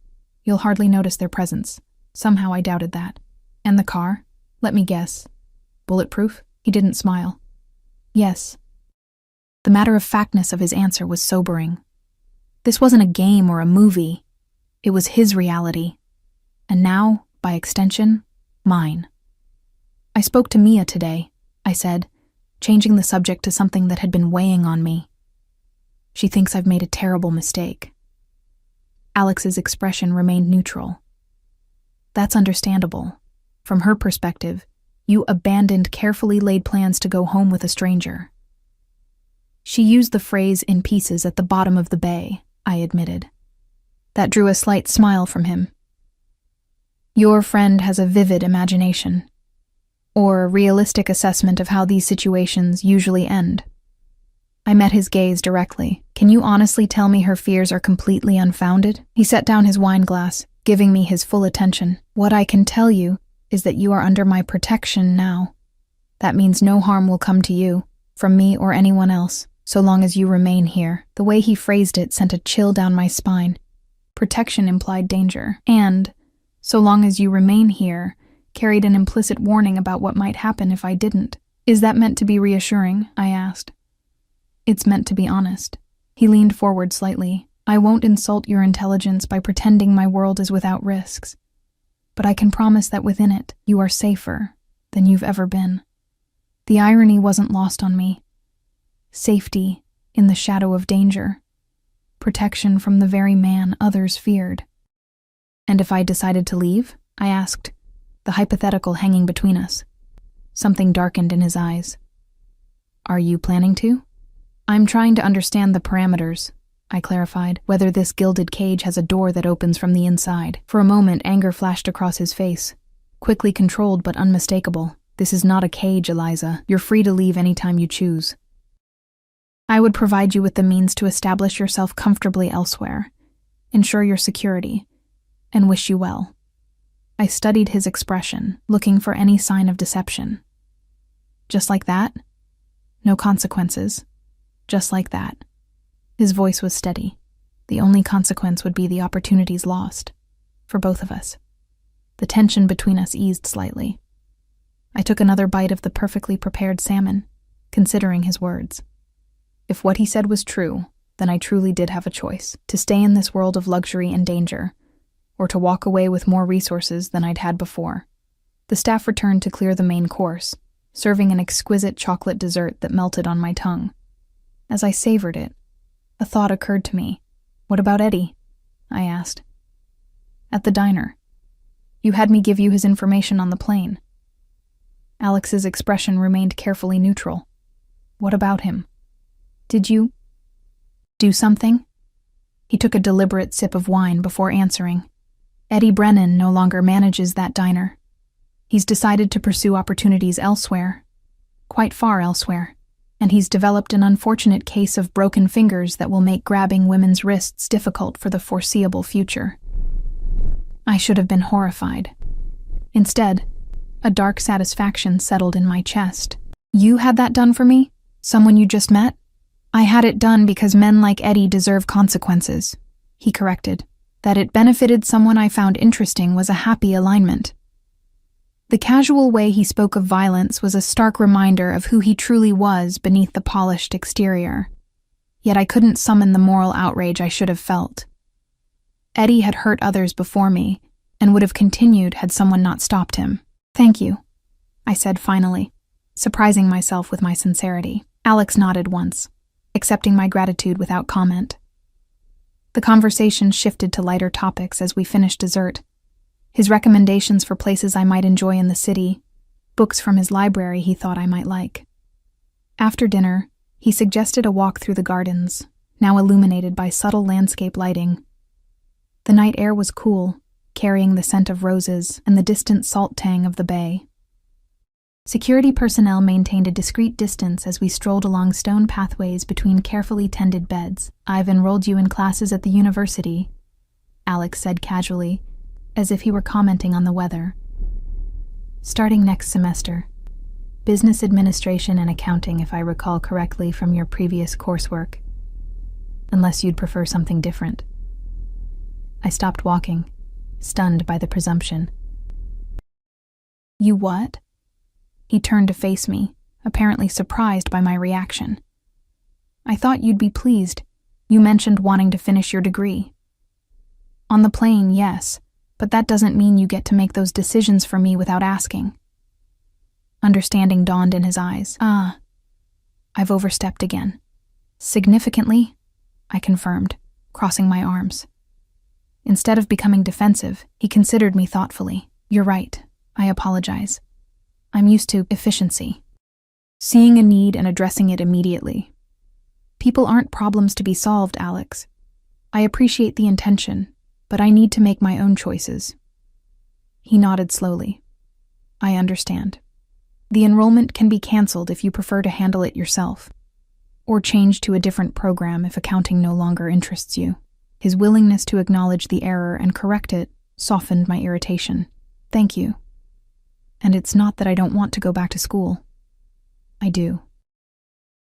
You'll hardly notice their presence." Somehow I doubted that. "And the car? Let me guess. Bulletproof?" He didn't smile. "Yes." The matter-of-factness of his answer was sobering. This wasn't a game or a movie. It was his reality. And now, by extension, mine. "I spoke to Mia today," I said, changing the subject to something that had been weighing on me. "She thinks I've made a terrible mistake." Alex's expression remained neutral. "That's understandable. From her perspective, you abandoned carefully laid plans to go home with a stranger." "She used the phrase 'in pieces' at the bottom of the bay," I admitted. That drew a slight smile from him. "Your friend has a vivid imagination, or a realistic assessment of how these situations usually end." I met his gaze directly. "Can you honestly tell me her fears are completely unfounded?" He set down his wine glass, giving me his full attention. "What I can tell you is that you are under my protection now. That means no harm will come to you, from me or anyone else, so long as you remain here." The way he phrased it sent a chill down my spine. Protection implied danger, and "so long as you remain here" carried an implicit warning about what might happen if I didn't. "Is that meant to be reassuring?" I asked. "It's meant to be honest." He leaned forward slightly. "I won't insult your intelligence by pretending my world is without risks, but I can promise that within it, you are safer than you've ever been." The irony wasn't lost on me. Safety in the shadow of danger. Protection from the very man others feared. "And if I decided to leave?" I asked, the hypothetical hanging between us. Something darkened in his eyes. "Are you planning to?" "I'm trying to understand the parameters," I clarified, "whether this gilded cage has a door that opens from the inside." For a moment, anger flashed across his face, quickly controlled but unmistakable. "This is not a cage, Eliza. You're free to leave anytime you choose. I would provide you with the means to establish yourself comfortably elsewhere, ensure your security, and wish you well." I studied his expression, looking for any sign of deception. "Just like that? No consequences. Just like that." His voice was steady. The only consequence would be the opportunities lost, for both of us. The tension between us eased slightly. I took another bite of the perfectly prepared salmon, considering his words. If what he said was true, then I truly did have a choice: to stay in this world of luxury and danger, or to walk away with more resources than I'd had before. The staff returned to clear the main course, serving an exquisite chocolate dessert that melted on my tongue. As I savored it, a thought occurred to me. "What about Eddie?" I asked. "At the diner. You had me give you his information on the plane." Alex's expression remained carefully neutral. "What about him? Did you do something?" He took a deliberate sip of wine before answering. "Eddie Brennan no longer manages that diner. He's decided to pursue opportunities elsewhere, quite far elsewhere, and he's developed an unfortunate case of broken fingers that will make grabbing women's wrists difficult for the foreseeable future." I should have been horrified. Instead, a dark satisfaction settled in my chest. "You had that done for me? Someone you just met?" "I had it done because men like Eddie deserve consequences," he corrected. That it benefited someone I found interesting was a happy alignment. The casual way he spoke of violence was a stark reminder of who he truly was beneath the polished exterior. Yet I couldn't summon the moral outrage I should have felt. Eddie had hurt others before me, and would have continued had someone not stopped him. "Thank you," I said finally, surprising myself with my sincerity. Alex nodded once, accepting my gratitude without comment. The conversation shifted to lighter topics as we finished dessert. His recommendations for places I might enjoy in the city, books from his library he thought I might like. After dinner, he suggested a walk through the gardens, now illuminated by subtle landscape lighting. The night air was cool, carrying the scent of roses and the distant salt tang of the bay. Security personnel maintained a discreet distance as we strolled along stone pathways between carefully tended beds. "I've enrolled you in classes at the university," Alex said casually, as if he were commenting on the weather. "Starting next semester. Business administration and accounting, if I recall correctly from your previous coursework. Unless you'd prefer something different." I stopped walking, stunned by the presumption. "You what?" He turned to face me, apparently surprised by my reaction. "I thought you'd be pleased. You mentioned wanting to finish your degree." "On the plane, yes, but that doesn't mean you get to make those decisions for me without asking." Understanding dawned in his eyes. I've overstepped again." "Significantly?" I confirmed, crossing my arms. Instead of becoming defensive, he considered me thoughtfully. "You're right. I apologize. I'm used to efficiency. Seeing a need and addressing it immediately. People aren't problems to be solved, Alex. I appreciate the intention, but I need to make my own choices." He nodded slowly. "I understand. The enrollment can be canceled if you prefer to handle it yourself, or change to a different program if accounting no longer interests you." His willingness to acknowledge the error and correct it softened my irritation. "Thank you. And it's not that I don't want to go back to school. I do.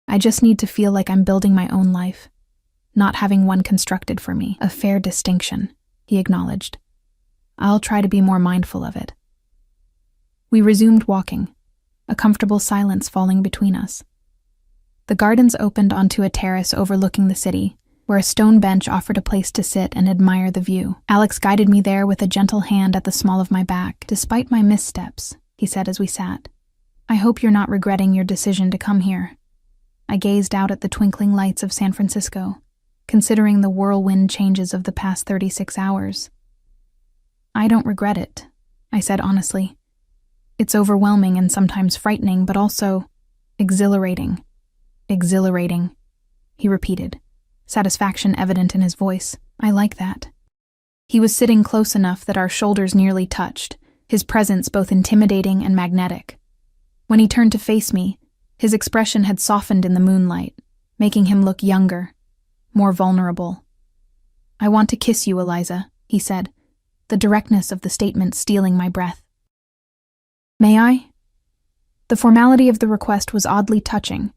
I just need to feel like I'm building my own life, not having one constructed for me." "A fair distinction," he acknowledged. "I'll try to be more mindful of it." We resumed walking, a comfortable silence falling between us. The gardens opened onto a terrace overlooking the city, where a stone bench offered a place to sit and admire the view. Alex guided me there with a gentle hand at the small of my back. "Despite my missteps," he said as we sat, "I hope you're not regretting your decision to come here." I gazed out at the twinkling lights of San Francisco, considering the whirlwind changes of the past 36 hours. "I don't regret it," I said honestly. "It's overwhelming and sometimes frightening, but also exhilarating." "Exhilarating," he repeated, satisfaction evident in his voice. "I like that." He was sitting close enough that our shoulders nearly touched, his presence both intimidating and magnetic. When he turned to face me, his expression had softened in the moonlight, making him look younger, more vulnerable. "I want to kiss you, Eliza," he said, the directness of the statement stealing my breath. "May I?" The formality of the request was oddly touching.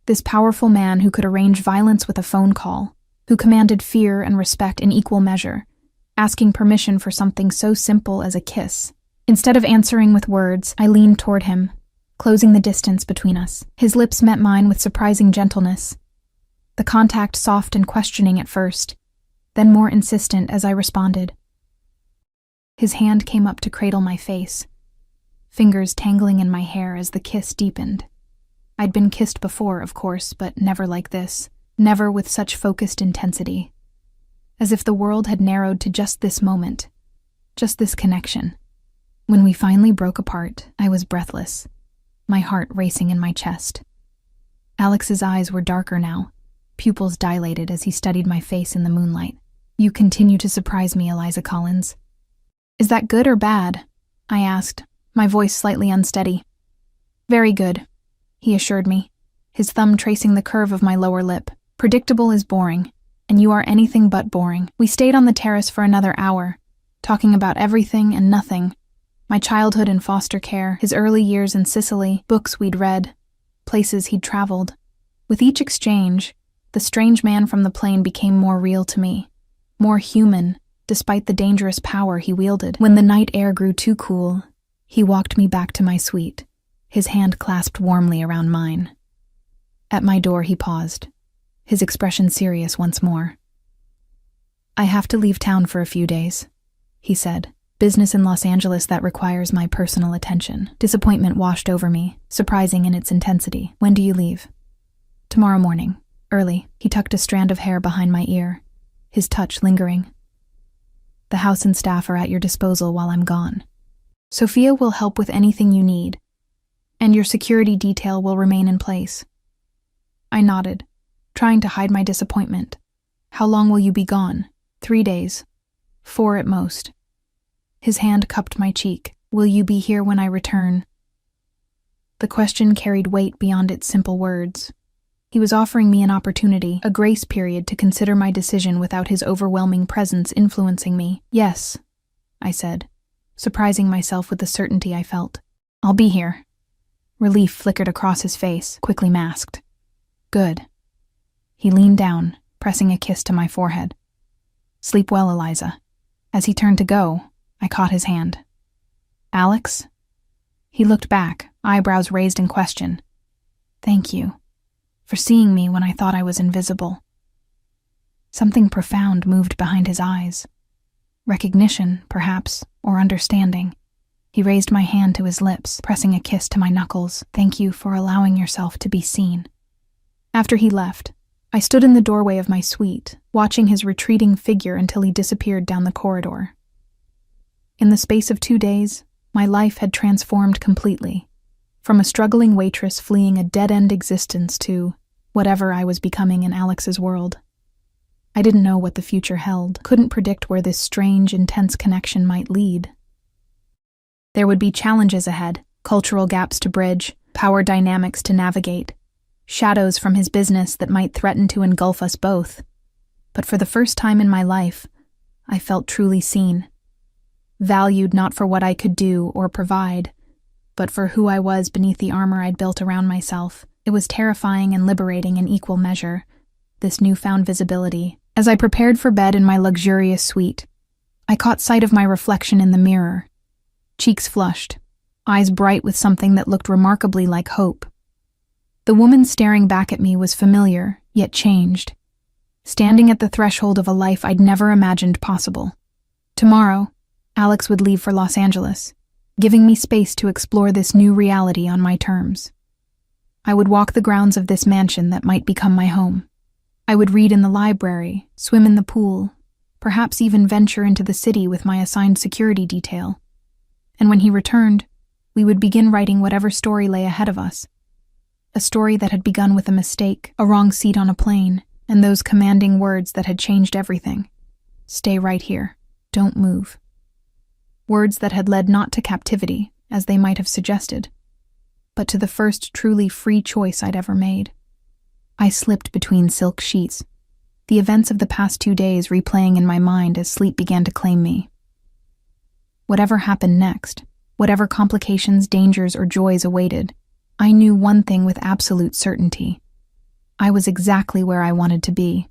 This powerful man who could arrange violence with a phone call, who commanded fear and respect in equal measure, asking permission for something so simple as a kiss. Instead of answering with words, I leaned toward him, closing the distance between us. His lips met mine with surprising gentleness, the contact soft and questioning at first, then more insistent as I responded. His hand came up to cradle my face, fingers tangling in my hair as the kiss deepened. I'd been kissed before, of course, but never like this, never with such focused intensity. As if the world had narrowed to just this moment, just this connection. When we finally broke apart, I was breathless, my heart racing in my chest. Alex's eyes were darker now, pupils dilated as he studied my face in the moonlight. "You continue to surprise me, Eliza Collins." "Is that good or bad?" I asked, my voice slightly unsteady. "Very good," he assured me, his thumb tracing the curve of my lower lip. "Predictable is boring, and you are anything but boring." We stayed on the terrace for another hour, talking about everything and nothing. My childhood in foster care, his early years in Sicily, books we'd read, places he'd traveled. With each exchange, the strange man from the plane became more real to me, more human, despite the dangerous power he wielded. When the night air grew too cool, he walked me back to my suite, his hand clasped warmly around mine. At my door, he paused, his expression serious once more. "I have to leave town for a few days," he said. "Business in Los Angeles that requires my personal attention." Disappointment washed over me, surprising in its intensity. "When do you leave?" "Tomorrow morning, early." He tucked a strand of hair behind my ear, his touch lingering. "The house and staff are at your disposal while I'm gone. Sophia will help with anything you need, and your security detail will remain in place." I nodded, trying to hide my disappointment. "How long will you be gone?" 3 days. 4 at most." His hand cupped my cheek. "Will you be here when I return?" The question carried weight beyond its simple words. He was offering me an opportunity, a grace period to consider my decision without his overwhelming presence influencing me. "Yes," I said, surprising myself with the certainty I felt. "I'll be here." Relief flickered across his face, quickly masked. "Good." He leaned down, pressing a kiss to my forehead. "Sleep well, Eliza." As he turned to go, I caught his hand. "Alex?" He looked back, eyebrows raised in question. "Thank you for seeing me when I thought I was invisible." Something profound moved behind his eyes. Recognition, perhaps, or understanding. He raised my hand to his lips, pressing a kiss to my knuckles. "Thank you for allowing yourself to be seen." After he left, I stood in the doorway of my suite, watching his retreating figure until he disappeared down the corridor. In the space of 2 days, my life had transformed completely, from a struggling waitress fleeing a dead-end existence to whatever I was becoming in Alex's world. I didn't know what the future held, couldn't predict where this strange, intense connection might lead. There would be challenges ahead, cultural gaps to bridge, power dynamics to navigate, shadows from his business that might threaten to engulf us both. But for the first time in my life, I felt truly seen. Valued not for what I could do or provide, but for who I was beneath the armor I'd built around myself. It was terrifying and liberating in equal measure, this newfound visibility. As I prepared for bed in my luxurious suite, I caught sight of my reflection in the mirror. Cheeks flushed, eyes bright with something that looked remarkably like hope. The woman staring back at me was familiar, yet changed, standing at the threshold of a life I'd never imagined possible. Tomorrow, Alex would leave for Los Angeles, giving me space to explore this new reality on my terms. I would walk the grounds of this mansion that might become my home. I would read in the library, swim in the pool, perhaps even venture into the city with my assigned security detail. And when he returned, we would begin writing whatever story lay ahead of us. A story that had begun with a mistake, a wrong seat on a plane, and those commanding words that had changed everything. "Stay right here. Don't move." Words that had led not to captivity, as they might have suggested, but to the first truly free choice I'd ever made. I slipped between silk sheets, the events of the past 2 days replaying in my mind as sleep began to claim me. Whatever happened next, whatever complications, dangers, or joys awaited, I knew one thing with absolute certainty. I was exactly where I wanted to be.